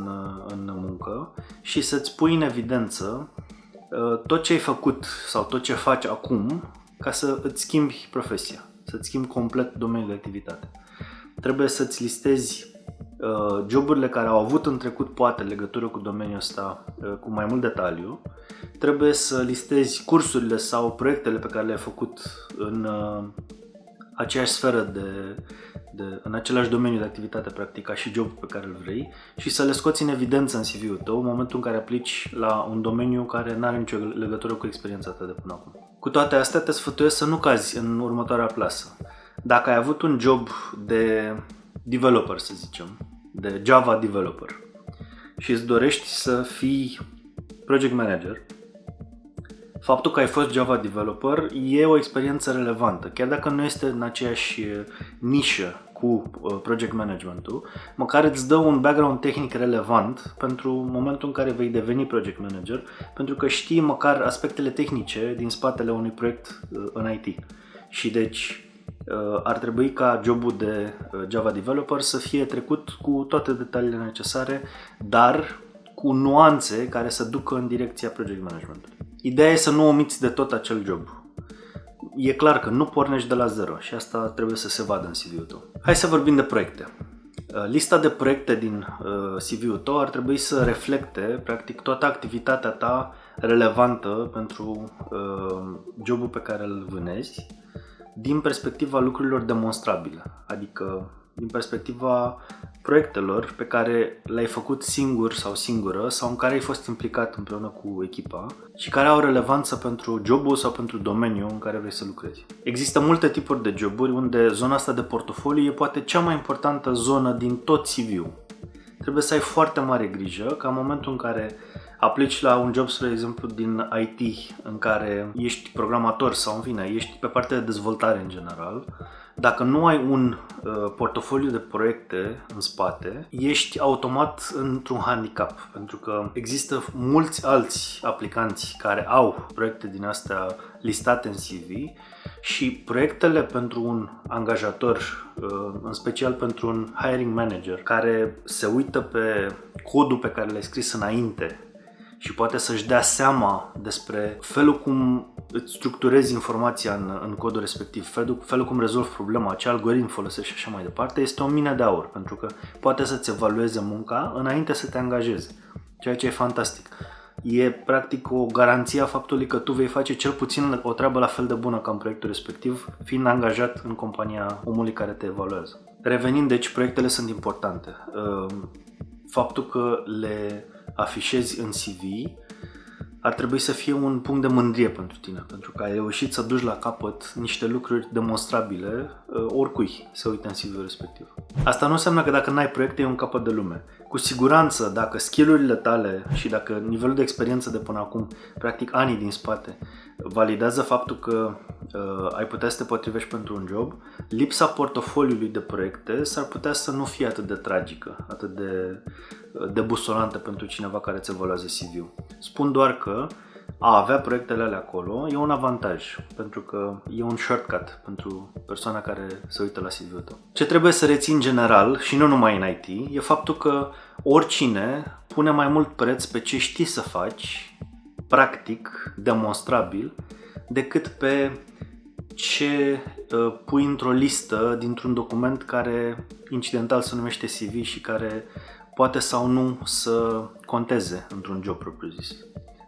în muncă și să-ți pui în evidență tot ce ai făcut sau tot ce faci acum ca să îți schimbi profesia, să-ți schimbi complet domeniul de activitate. Trebuie să-ți listezi joburile care au avut în trecut poate legătură cu domeniul ăsta cu mai mult detaliu. Trebuie să listezi cursurile sau proiectele pe care le-ai făcut în aceeași sferă în același domeniu de activitate practic ca și jobul pe care îl vrei și să le scoți în evidență în CV-ul tău în momentul în care aplici la un domeniu care nu are nicio legătură cu experiența ta de până acum. Cu toate astea te sfătuiesc să nu cazi în următoarea plasă. Dacă ai avut un job de developer, să zicem, de Java developer și îți dorești să fii project manager, faptul că ai fost Java developer e o experiență relevantă, chiar dacă nu este în aceeași nișă cu project management-ul, măcar îți dă un background tehnic relevant pentru momentul în care vei deveni project manager, pentru că știi măcar aspectele tehnice din spatele unui proiect în IT. Și deci ar trebui ca jobul de Java developer să fie trecut cu toate detaliile necesare, dar cu nuanțe care să ducă în direcția project management. Ideea e să nu omiți de tot acel job. E clar că nu pornești de la zero și asta trebuie să se vadă în CV-ul tău. Hai să vorbim de proiecte. Lista de proiecte din CV-ul tău ar trebui să reflecte practic toată activitatea ta relevantă pentru jobul pe care îl vânezi din perspectiva lucrurilor demonstrabile, adică din perspectiva proiectelor pe care le-ai făcut singur sau singură sau în care ai fost implicat împreună cu echipa și care au relevanță pentru jobul sau pentru domeniul în care vrei să lucrezi. Există multe tipuri de joburi unde zona asta de portofoliu e poate cea mai importantă zonă din tot CV-ul. Trebuie să ai foarte mare grijă ca în momentul în care aplici la un job, spre exemplu, din IT în care ești programator sau în fine, ești pe partea de dezvoltare în general, dacă nu ai un portofoliu de proiecte în spate, ești automat într-un handicap, pentru că există mulți alți aplicanți care au proiecte din astea listate în CV și proiectele pentru un angajator, în special pentru un hiring manager care se uită pe codul pe care l-ai scris înainte și poate să-și dea seama despre felul cum îți structurezi informația în codul respectiv, felul cum rezolvi problema, ce algoritm folosești și așa mai departe, este o mină de aur, pentru că poate să-ți evalueze munca înainte să te angajezi, ceea ce e fantastic. E practic o garanție a faptului că tu vei face cel puțin o treabă la fel de bună ca în proiectul respectiv, fiind angajat în compania omului care te evaluează. Revenind, deci, proiectele sunt importante. Faptul că le afișezi în CV ar trebui să fie un punct de mândrie pentru tine, pentru că ai reușit să duci la capăt niște lucruri demonstrabile oricui se uită în CV-ul respectiv. Asta nu înseamnă că dacă n-ai proiecte e un capăt de lume. Cu siguranță, dacă skill-urile tale și dacă nivelul de experiență de până acum, practic anii din spate, validează faptul că ai putea să te potrivești pentru un job, lipsa portofoliului de proiecte s-ar putea să nu fie atât de tragică, atât de debusolantă pentru cineva care îți evaluează CV-ul. Spun doar că a avea proiectele alea acolo e un avantaj, pentru că e un shortcut pentru persoana care se uită la CV-ul tău. Ce trebuie să reții în general, și nu numai în IT, e faptul că oricine pune mai mult preț pe ce știi să faci, practic, demonstrabil, decât pe ce pui într-o listă dintr-un document care incidental se numește CV și care poate sau nu să conteze într-un job propriu-zis.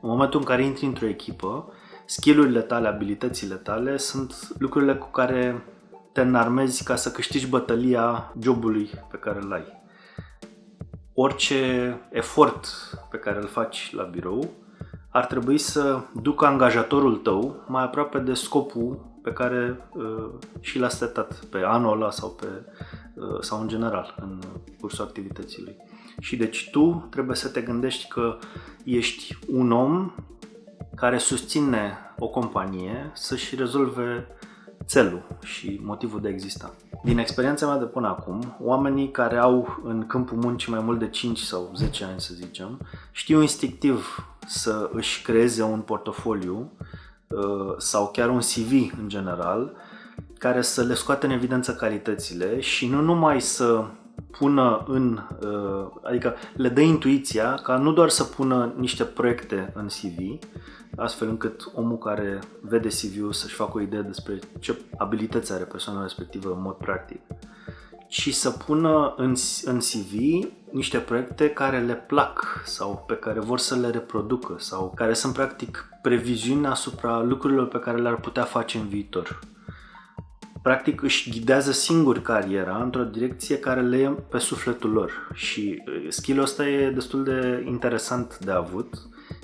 În momentul în care intri într-o echipă, skill-urile tale, abilitățile tale sunt lucrurile cu care te înarmezi ca să câștigi bătălia jobului pe care îl ai. Orice efort pe care îl faci la birou ar trebui să ducă angajatorul tău mai aproape de scopul pe care și l-a setat pe anul ăla sau în general în cursul activității lui. Și deci tu trebuie să te gândești că ești un om care susține o companie să-și rezolve țelul și motivul de a exista. Din experiența mea de până acum, oamenii care au în câmpul muncii mai mult de 5 sau 10 ani, să zicem, știu instinctiv să își creeze un portofoliu sau chiar un CV în general, care să le scoată în evidență calitățile și nu numai să pună adică le dă intuiția ca nu doar să pună niște proiecte în CV, astfel încât omul care vede CV-ul să-și facă o idee despre ce abilități are persoana respectivă în mod practic, ci să pună în CV niște proiecte care le plac sau pe care vor să le reproducă sau care sunt practic previziuni asupra lucrurilor pe care le-ar putea face în viitor. Practic își ghidează singuri cariera într-o direcție care le e pe sufletul lor și skill-ul ăsta e destul de interesant de avut,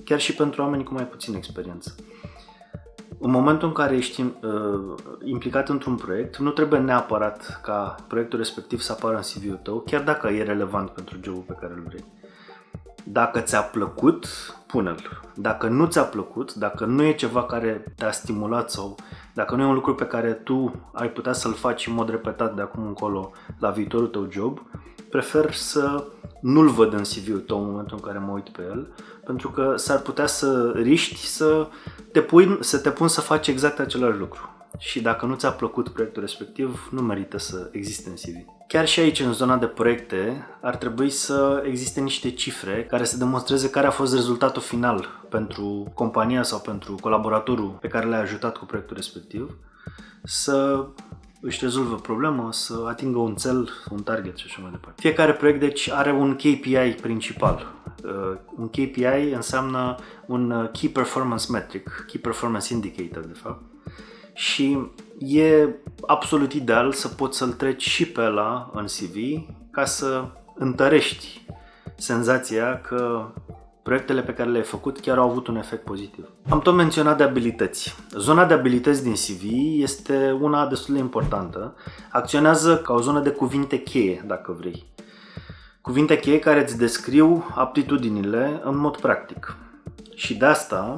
chiar și pentru oameni cu mai puțină experiență. În momentul în care ești implicat într-un proiect, nu trebuie neapărat ca proiectul respectiv să apară în CV-ul tău, chiar dacă e relevant pentru jobul pe care îl vrei. Dacă ți-a plăcut, pune-l. Dacă nu ți-a plăcut, dacă nu e ceva care te-a stimulat sau dacă nu e un lucru pe care tu ai putea să-l faci în mod repetat de acum încolo la viitorul tău job, prefer să nu-l văd în CV-ul tău în momentul în care mă uit pe el, pentru că s-ar putea să riști să te pun să faci exact același lucru. Și dacă nu ți-a plăcut proiectul respectiv, nu merită să existe în CV. Chiar și aici, în zona de proiecte, ar trebui să existe niște cifre care să demonstreze care a fost rezultatul final pentru compania sau pentru colaboratorul pe care l-ai ajutat cu proiectul respectiv, să își rezolvă problema, să atingă un țel, un target și așa mai departe. Fiecare proiect, deci, are un KPI principal. Un KPI înseamnă un Key Performance Metric, Key Performance Indicator, de fapt. Și e absolut ideal să poți să-l treci și pe ăla în CV ca să întărești senzația că proiectele pe care le-ai făcut chiar au avut un efect pozitiv. Am tot menționat de abilități. Zona de abilități din CV este una destul de importantă. Acționează ca o zonă de cuvinte cheie, dacă vrei. Cuvinte cheie care îți descriu aptitudinile în mod practic. Și de asta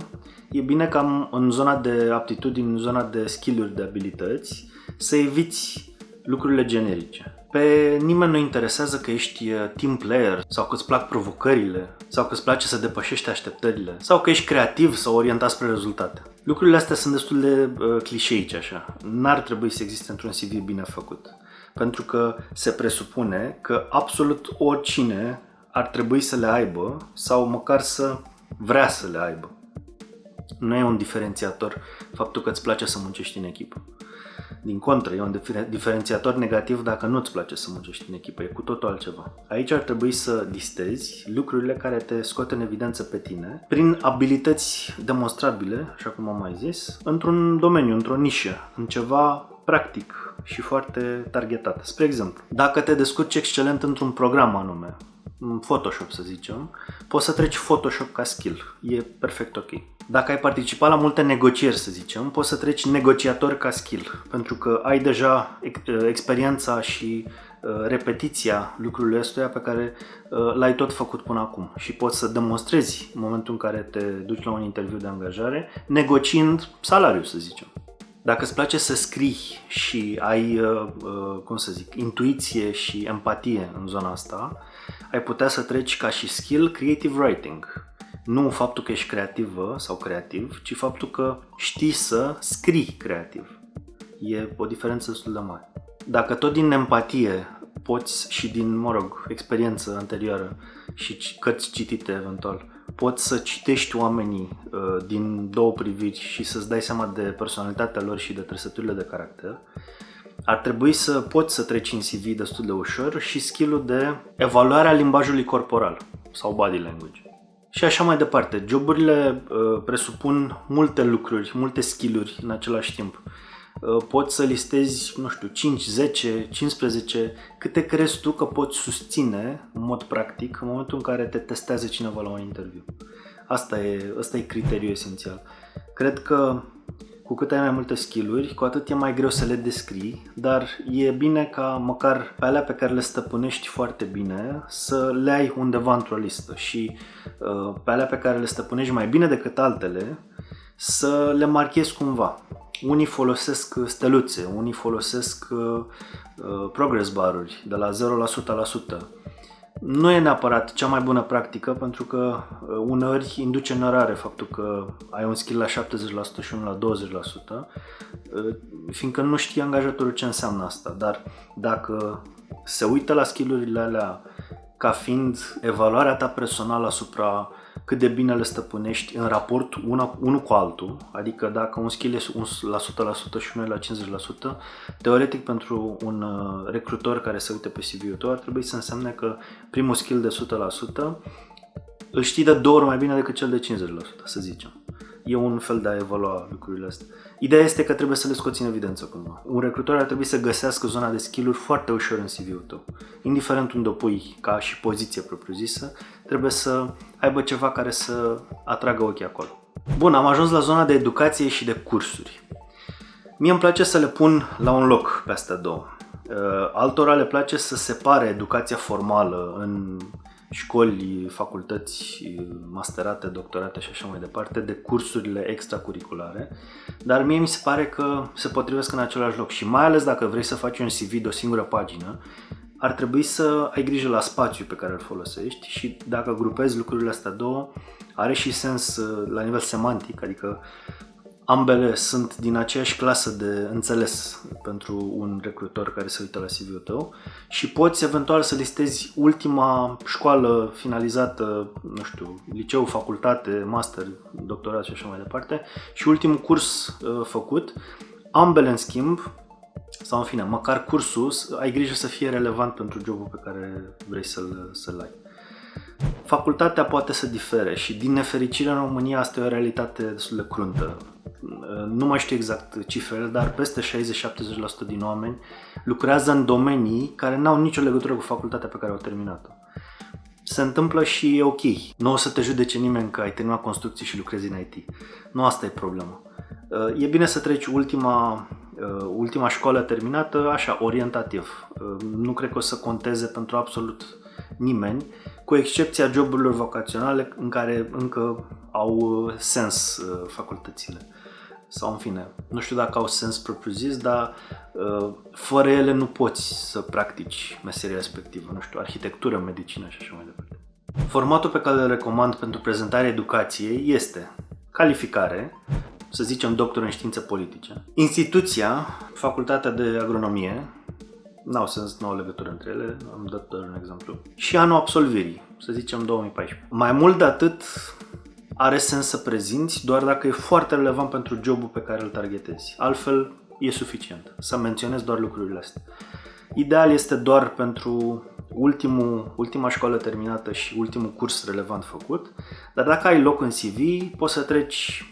e bine ca în zona de aptitudini, în zona de skill-uri, de abilități, să eviți lucrurile generice. Pe nimeni nu interesează că ești team player sau că îți plac provocările sau că îți place să depășești așteptările sau că ești creativ sau orientat spre rezultate. Lucrurile astea sunt destul de clișeice așa. N-ar trebui să existe într-un CV bine făcut. Pentru că se presupune că absolut oricine ar trebui să le aibă sau măcar să vrea să le aibă. Nu e un diferențiator faptul că îți place să muncești în echipă. Din contră, e un diferențiator negativ dacă nu îți place să muncești în echipă, e cu totul altceva. Aici ar trebui să listezi lucrurile care te scot în evidență pe tine prin abilități demonstrabile, așa cum am mai zis, într-un domeniu, într-o nișă, în ceva practic și foarte targetat. Spre exemplu, dacă te descurci excelent într-un program anume, Photoshop să zicem, poți să treci Photoshop ca skill. E perfect ok. Dacă ai participat la multe negocieri, să zicem, poți să treci negociator ca skill, pentru că ai deja experiența și repetiția lucrurilor ăstuia pe care l-ai tot făcut până acum și poți să demonstrezi în momentul în care te duci la un interviu de angajare, negociind salariul, să zicem. Dacă îți place să scrii și ai, intuiție și empatie în zona asta, ai putea să treci ca și skill creative writing. Nu faptul că ești creativă sau creativ, ci faptul că știi să scrii creativ. E o diferență destul de mare. Dacă tot din empatie poți și din, experiență anterioară și cărți citite eventual, poți să citești oamenii din două priviri și să-ți dai seama de personalitatea lor și de trăsăturile de caracter, ar trebui să poți să treci în CV destul de ușor și skill-ul de evaluarea limbajului corporal sau body language. Și așa mai departe. Joburile presupun multe lucruri, multe skill-uri în același timp. Poți să listezi, 5, 10, 15, câte crezi tu că poți susține în mod practic în momentul în care te testează cineva la un interviu. Asta e criteriul esențial. Cred că cu cât ai mai multe skill-uri, cu atât e mai greu să le descrii, dar e bine ca măcar pe alea pe care le stăpânești foarte bine să le ai undeva într-o listă și pe alea pe care le stăpânești mai bine decât altele să le marchezi cumva. Unii folosesc steluțe, unii folosesc progress bar-uri de la 0 la 100%. Nu e neapărat cea mai bună practică pentru că uneori induce în erare faptul că ai un skill la 70% și unul la 20%, fiindcă nu știe angajatorul ce înseamnă asta, dar dacă se uită la skill-urile alea ca fiind evaluarea ta personală asupra cât de bine le stăpânești în raport unul cu altul, adică dacă un skill e la 100% și unul e la 50%, teoretic pentru un recrutor care se uite pe CV-ul tău ar trebui să însemne că primul skill de 100% îl știi de 2 ori mai bine decât cel de 50%, să zicem. E un fel de a evalua lucrurile astea. Ideea este că trebuie să le scoți în evidență cumva. Un recrutor ar trebui să găsească zona de skill-uri foarte ușor în CV-ul tău. Indiferent unde o pui ca și poziție propriu-zisă, trebuie să aibă ceva care să atragă ochii acolo. Bun, am ajuns la zona de educație și de cursuri. Mie îmi place să le pun la un loc pe astea două. Altora le place să separe educația formală în școli, facultăți, masterate, doctorate și așa mai departe, de cursurile extracurriculare, dar mie mi se pare că se potrivesc în același loc și mai ales dacă vrei să faci un CV de o singură pagină, ar trebui să ai grijă la spațiul pe care îl folosești și dacă grupezi lucrurile astea două, are și sens la nivel semantic, adică ambele sunt din aceeași clasă de înțeles pentru un recrutor care se uită la CV-ul tău și poți eventual să listezi ultima școală finalizată, liceu, facultate, master, doctorat și așa mai departe și ultimul curs făcut. Ambele în schimb, sau în fine, măcar cursul, ai grijă să fie relevant pentru jobul pe care vrei să-l ai. Facultatea poate să difere și din nefericire în România asta e o realitate destul de cruntă. Nu mai știu exact cifrele, dar peste 60-70% din oameni lucrează în domenii care n-au nicio legătură cu facultatea pe care au terminat-o. Se întâmplă și e ok. Nu o să te judece nimeni că ai terminat construcții și lucrezi în IT. Nu asta e problema. E bine să treci ultima școală terminată așa, orientativ. Nu cred că o să conteze pentru absolut nimeni, cu excepția joburilor vocaționale în care încă au sens facultățile. Sau în fine, nu știu dacă au sens propriu-zis, dar fără ele nu poți să practici meseria respectivă, arhitectură, medicină și așa mai departe. Formatul pe care îl recomand pentru prezentarea educației este calificare, să zicem doctor în științe politice, instituția, facultatea de agronomie, n-au sens, nu au legătură între ele, am dat doar un exemplu, și anul absolvirii, să zicem 2014. Mai mult de atât, are sens să prezinți doar dacă e foarte relevant pentru jobul pe care îl targetezi. Altfel, e suficient să menționezi doar lucrurile astea. Ideal este doar pentru ultima școală terminată și ultimul curs relevant făcut, dar dacă ai loc în CV, poți să treci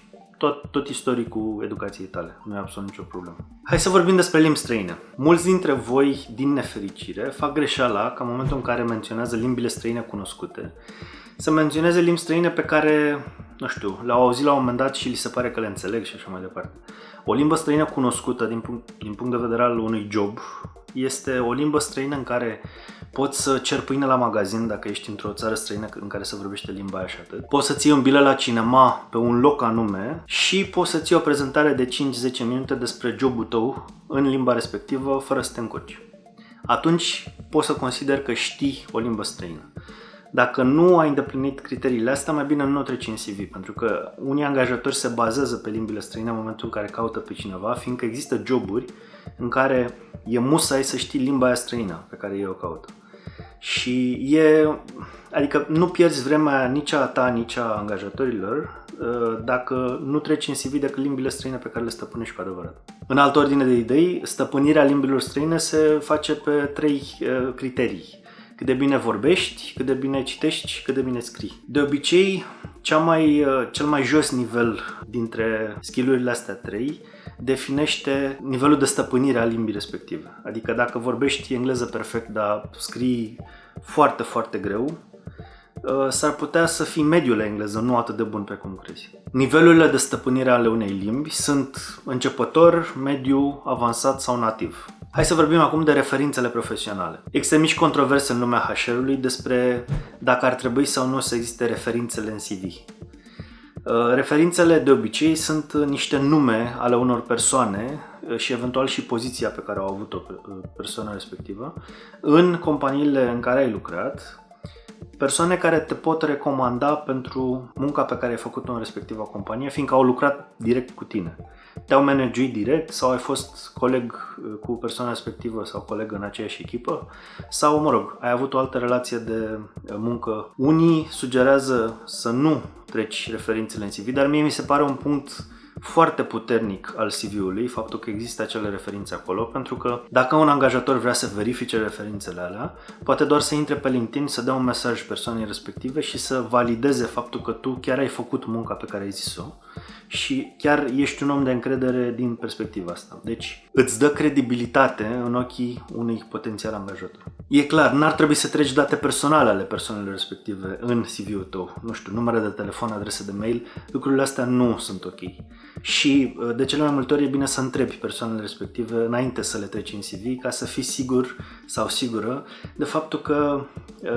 tot istoricul educației tale. Nu e absolut nicio problemă. Hai să vorbim despre limbi străine. Mulți dintre voi, din nefericire, fac greșeala ca în momentul în care menționează limbile străine cunoscute, să menționeze limbi străine pe care, nu știu, le-au auzit la un moment dat și li se pare că le înțeleg și așa mai departe. O limbă străină cunoscută din punct de vedere al unui job este o limbă străină în care poți să ceri pâine la magazin dacă ești într-o țară străină în care se vorbește limba aia și atât. Poți să ții un bilet la cinema pe un loc anume și poți să ții o prezentare de 5-10 minute despre jobul tău în limba respectivă fără să te încurci. Atunci poți să consideri că știi o limbă străină. Dacă nu ai îndeplinit criteriile astea, mai bine nu o treci în CV, pentru că unii angajatori se bazează pe limbile străine în momentul în care caută pe cineva, fiindcă există joburi în care e musai să știi limba aia străină pe care ei o caută. Și adică nu pierzi vremea nici a ta, nici a angajatorilor dacă nu treci în CV decât limbile străine pe care le stăpânești cu adevărat. În altă ordine de idei, stăpânirea limbilor străine se face pe 3 criterii. Cât de bine vorbești, cât de bine citești și cât de bine scrii. De obicei, cel mai jos nivel dintre skill-urile astea 3 definește nivelul de stăpânire a limbii respective. Adică dacă vorbești engleză perfect, dar scrii foarte, foarte greu, s-ar putea să fii mediul la engleză, nu atât de bun pe cum crezi. Nivelurile de stăpânire ale unei limbi sunt începător, mediu, avansat sau nativ. Hai să vorbim acum de referințele profesionale. Există mici controverse în lumea HR-ului despre dacă ar trebui sau nu să existe referințele în CV. Referințele de obicei sunt niște nume ale unor persoane și eventual și poziția pe care au avut-o persoana respectivă în companiile în care ai lucrat, persoane care te pot recomanda pentru munca pe care ai făcut-o în respectiva companie, fiindcă au lucrat direct cu tine. Te-au managuit direct sau ai fost coleg cu persoana respectivă sau coleg în aceeași echipă sau, mă rog, ai avut o altă relație de muncă. Unii sugerează să nu treci referințele în CV, dar mie mi se pare un punct foarte puternic al CV-ului, faptul că există acele referințe acolo, pentru că dacă un angajator vrea să verifice referințele alea, poate doar să intre pe LinkedIn, să dea un mesaj persoanei respective și să valideze faptul că tu chiar ai făcut munca pe care ai zis-o și chiar ești un om de încredere din perspectiva asta. Deci îți dă credibilitate în ochii unui potențial angajator. E clar, n-ar trebui să treci date personale ale persoanelor respective în CV-ul tău. Nu știu, numere de telefon, adrese de mail, lucrurile astea nu sunt ok. Și de cele mai multe ori e bine să întrebi persoanele respective înainte să le treci în CV ca să fii sigur sau sigură de faptul că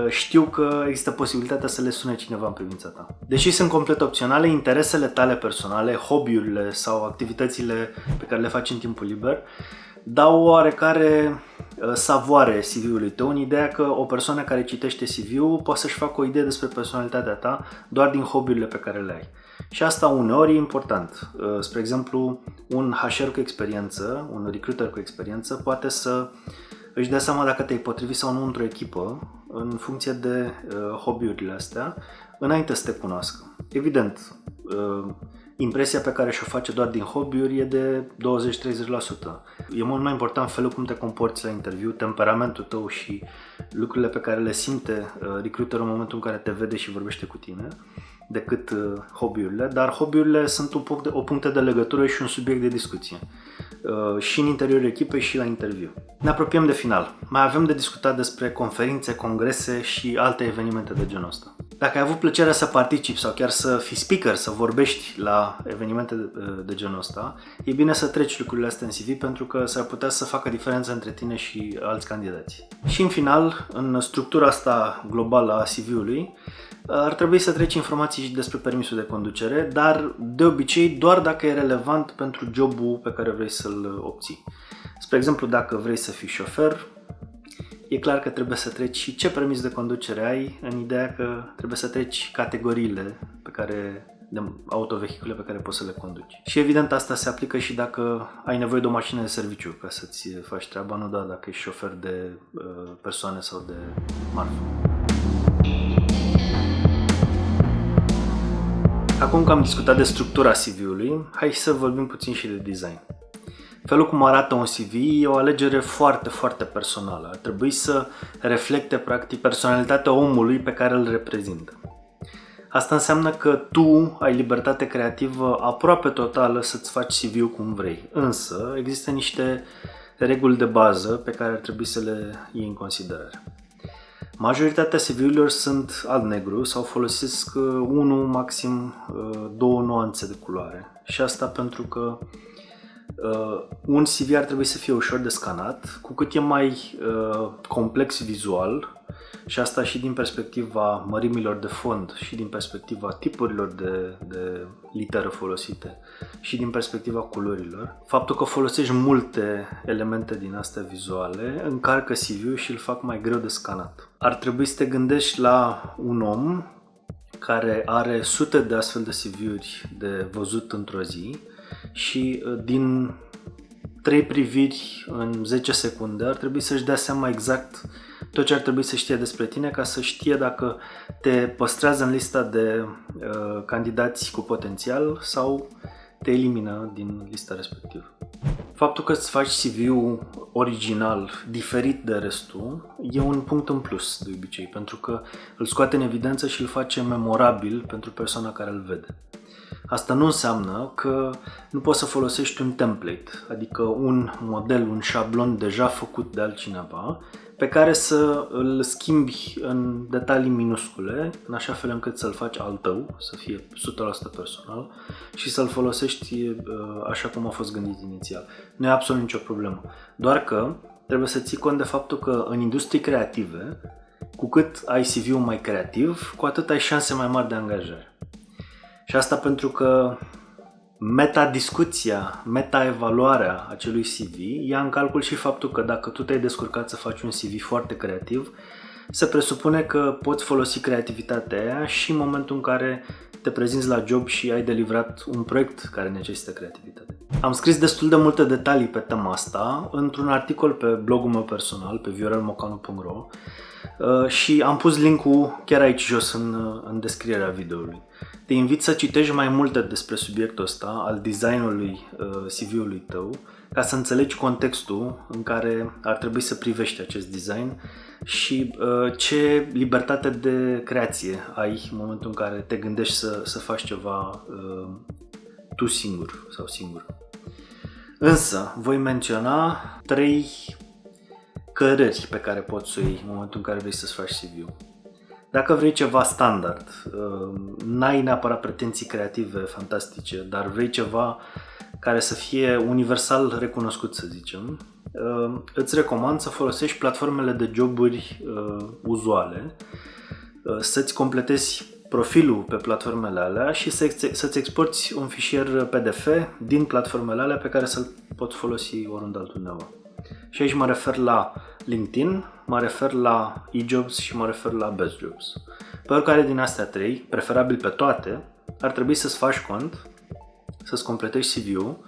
știu că există posibilitatea să le sune cineva în privința ta. Deși sunt complet opționale, interesele tale personale, hobby-urile sau activitățile pe care le faci în timpul liber dau o oarecare savoare CV-ului tău, în ideea că o persoană care citește CV-ul poate să-și facă o idee despre personalitatea ta doar din hobby-urile pe care le ai. Și asta uneori e important. Spre exemplu, un HR cu experiență, un recruiter cu experiență poate să își dea seama dacă te-ai potrivit sau nu într-o echipă în funcție de hobby-urile astea înainte să te cunoască. Evident, impresia pe care și-o face doar din hobby-uri e de 20-30%. E mult mai important felul cum te comporți la interviu, temperamentul tău și lucrurile pe care le simte recruiterul în momentul în care te vede și vorbește cu tine, decât hobby-urile, dar hobby-urile sunt o puncte de legătură și un subiect de discuție și în interiorul echipei și la interviu. Ne apropiem de final. Mai avem de discutat despre conferințe, congrese și alte evenimente de genul ăsta. Dacă ai avut plăcerea să participi sau chiar să fii speaker, să vorbești la evenimente de genul ăsta, e bine să treci lucrurile astea în CV pentru că s-ar putea să facă diferența între tine și alți candidați. Și în final, în structura asta globală a CV-ului, ar trebui să treci informații și despre permisul de conducere, dar de obicei doar dacă e relevant pentru jobul pe care vrei să-l obții. Spre exemplu, dacă vrei să fii șofer, e clar că trebuie să treci și ce permis de conducere ai, în ideea că trebuie să treci categoriile de autovehicule pe care poți să le conduci. Și evident asta se aplică și dacă ai nevoie de o mașină de serviciu ca să-ți faci treaba, nu doar dacă ești șofer de persoane sau de marfă. Acum că am discutat de structura CV-ului, hai să vorbim puțin și de design. Felul cum arată un CV e o alegere foarte, foarte personală. Ar trebui să reflecte, practic, personalitatea omului pe care îl reprezintă. Asta înseamnă că tu ai libertate creativă aproape totală să-ți faci CV-ul cum vrei. Însă, există niște reguli de bază pe care ar trebui să le iei în considerare. Majoritatea CV-urilor sunt alb-negru sau folosesc unul, maxim două nuanțe de culoare. Și asta pentru că un CV ar trebui să fie ușor de scanat, cu cât e mai complex vizual, și asta și din perspectiva mărimilor de fond și din perspectiva tipurilor de literă folosite și din perspectiva culorilor. Faptul că folosești multe elemente din astea vizuale încarcă CV-ul și îl fac mai greu de scanat. Ar trebui să te gândești la un om care are sute de astfel de CV-uri de văzut într-o zi și din 3 priviri în 10 secunde ar trebui să-și dea seama exact tot ce ar trebui să știe despre tine, ca să știe dacă te păstrează în lista de candidați cu potențial sau te elimină din lista respectivă. Faptul că îți faci CV-ul original, diferit de restul, e un punct în plus de obicei, pentru că îl scoate în evidență și îl face memorabil pentru persoana care îl vede. Asta nu înseamnă că nu poți să folosești un template, adică un model, un șablon deja făcut de altcineva, pe care să îl schimbi în detalii minuscule, în așa fel încât să-l faci al tău, să fie 100% personal și să-l folosești așa cum a fost gândit inițial. Nu e absolut nicio problemă, doar că trebuie să ții cont de faptul că în industrii creative, cu cât ai CV-ul mai creativ, cu atât ai șanse mai mari de angajare. Și asta pentru că meta-discuția, meta-evaluarea acelui CV ia în calcul și faptul că dacă tu te-ai descurcat să faci un CV foarte creativ, se presupune că poți folosi creativitatea aia și în momentul în care te prezinți la job și ai delivrat un proiect care necesită creativitate. Am scris destul de multe detalii pe tema asta într-un articol pe blogul meu personal, pe viorelmocanu.ro, și am pus link-ul chiar aici jos în descrierea videoului. Te invit să citești mai multe despre subiectul ăsta al designului CV-ului tău, ca să înțelegi contextul în care ar trebui să privești acest design și ce libertate de creație ai în momentul în care te gândești să faci ceva tu singur sau singur. Însă, voi menționa 3 cărări pe care poți să o iei în momentul în care vrei să-ți faci CV-ul. Dacă vrei ceva standard, n-ai neapărat pretenții creative fantastice, dar vrei ceva care să fie universal recunoscut, să zicem, îți recomand să folosești platformele de joburi uzuale, să-ți completezi profilul pe platformele alea și să-ți exporți un fișier PDF din platformele alea pe care să-l poți folosi oriunde altundeva. Și aici mă refer la LinkedIn, mă refer la eJobs și mă refer la BestJobs. Pe oricare din astea 3, preferabil pe toate, ar trebui să-ți faci cont, să-ți completezi CV-ul,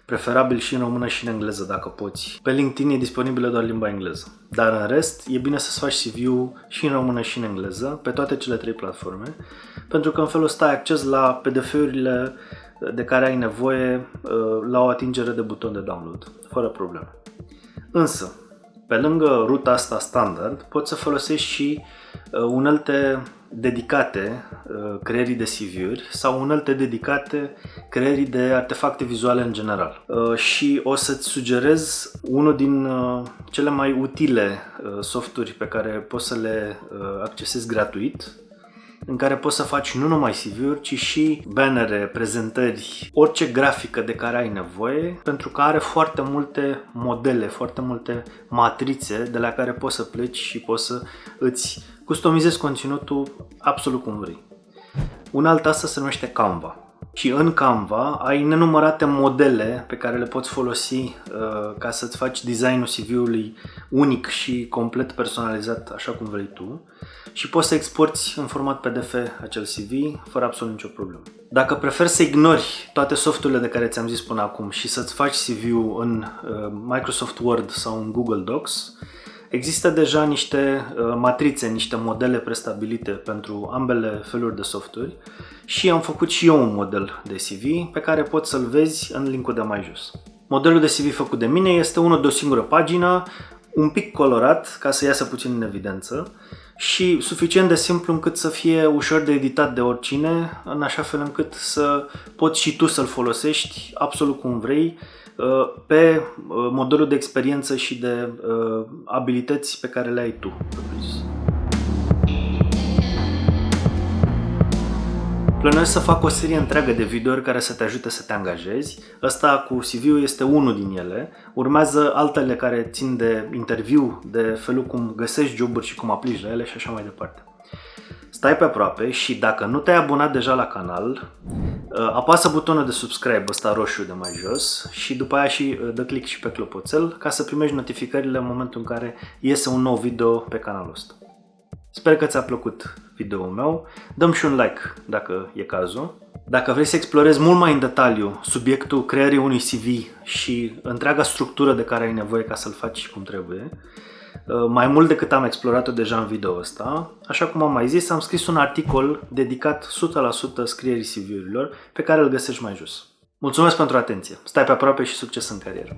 preferabil și în română și în engleză dacă poți. Pe LinkedIn e disponibilă doar limba engleză, dar în rest e bine să-ți faci CV-ul și în română și în engleză, pe toate cele 3 platforme, pentru că în felul ăsta ai acces la PDF-urile de care ai nevoie la o atingere de buton de download, fără probleme. Însă, pe lângă ruta asta standard, poți să folosești și unelte dedicate creierii de CV-uri sau unelte dedicate creierii de artefacte vizuale în general. Și o să-ți sugerez unul din cele mai utile softuri pe care poți să le accesezi gratuit, în care poți să faci nu numai CV-uri, ci și bannere, prezentări, orice grafică de care ai nevoie, pentru că are foarte multe modele, foarte multe matrițe de la care poți să pleci și poți să îți customizezi conținutul absolut cum vrei. Un alt asta se numește Canva. Și în Canva ai nenumărate modele pe care le poți folosi ca să-ți faci designul CV-ului unic și complet personalizat așa cum vrei tu și poți să exporți în format PDF acel CV fără absolut nicio problemă. Dacă preferi să ignori toate softurile de care ți-am zis până acum și să-ți faci CV-ul în Microsoft Word sau în Google Docs, Există deja niște matrițe, niște modele prestabilite pentru ambele feluri de softuri și am făcut și eu un model de CV pe care poți să-l vezi în linkul de mai jos. Modelul de CV făcut de mine este unul de o singură pagină, un pic colorat ca să iasă puțin în evidență și suficient de simplu încât să fie ușor de editat de oricine, în așa fel încât să poți și tu să-l folosești absolut cum vrei pe modelul de experiență și de abilități pe care le ai tu. Plănuiesc să fac o serie întreagă de videouri care să te ajute să te angajezi. Ăsta cu CV-ul este unul din ele. Urmează altele care țin de interviu, de felul cum găsești joburi și cum aplici la ele și așa mai departe. Stai pe aproape și dacă nu te-ai abonat deja la canal, apasă butonul de subscribe, ăsta roșu de mai jos, și după aia și dă click și pe clopoțel ca să primești notificările în momentul în care iese un nou video pe canalul ăsta. Sper că ți-a plăcut videoul meu, dă-mi și un like dacă e cazul. Dacă vrei să explorezi mult mai în detaliu subiectul creării unui CV și întreaga structură de care ai nevoie ca să-l faci cum trebuie, mai mult decât am explorat-o deja în video ăsta, așa cum am mai zis, am scris un articol dedicat 100% scrierii CV-urilor pe care îl găsești mai jos. Mulțumesc pentru atenție, stai pe aproape și succes în carieră!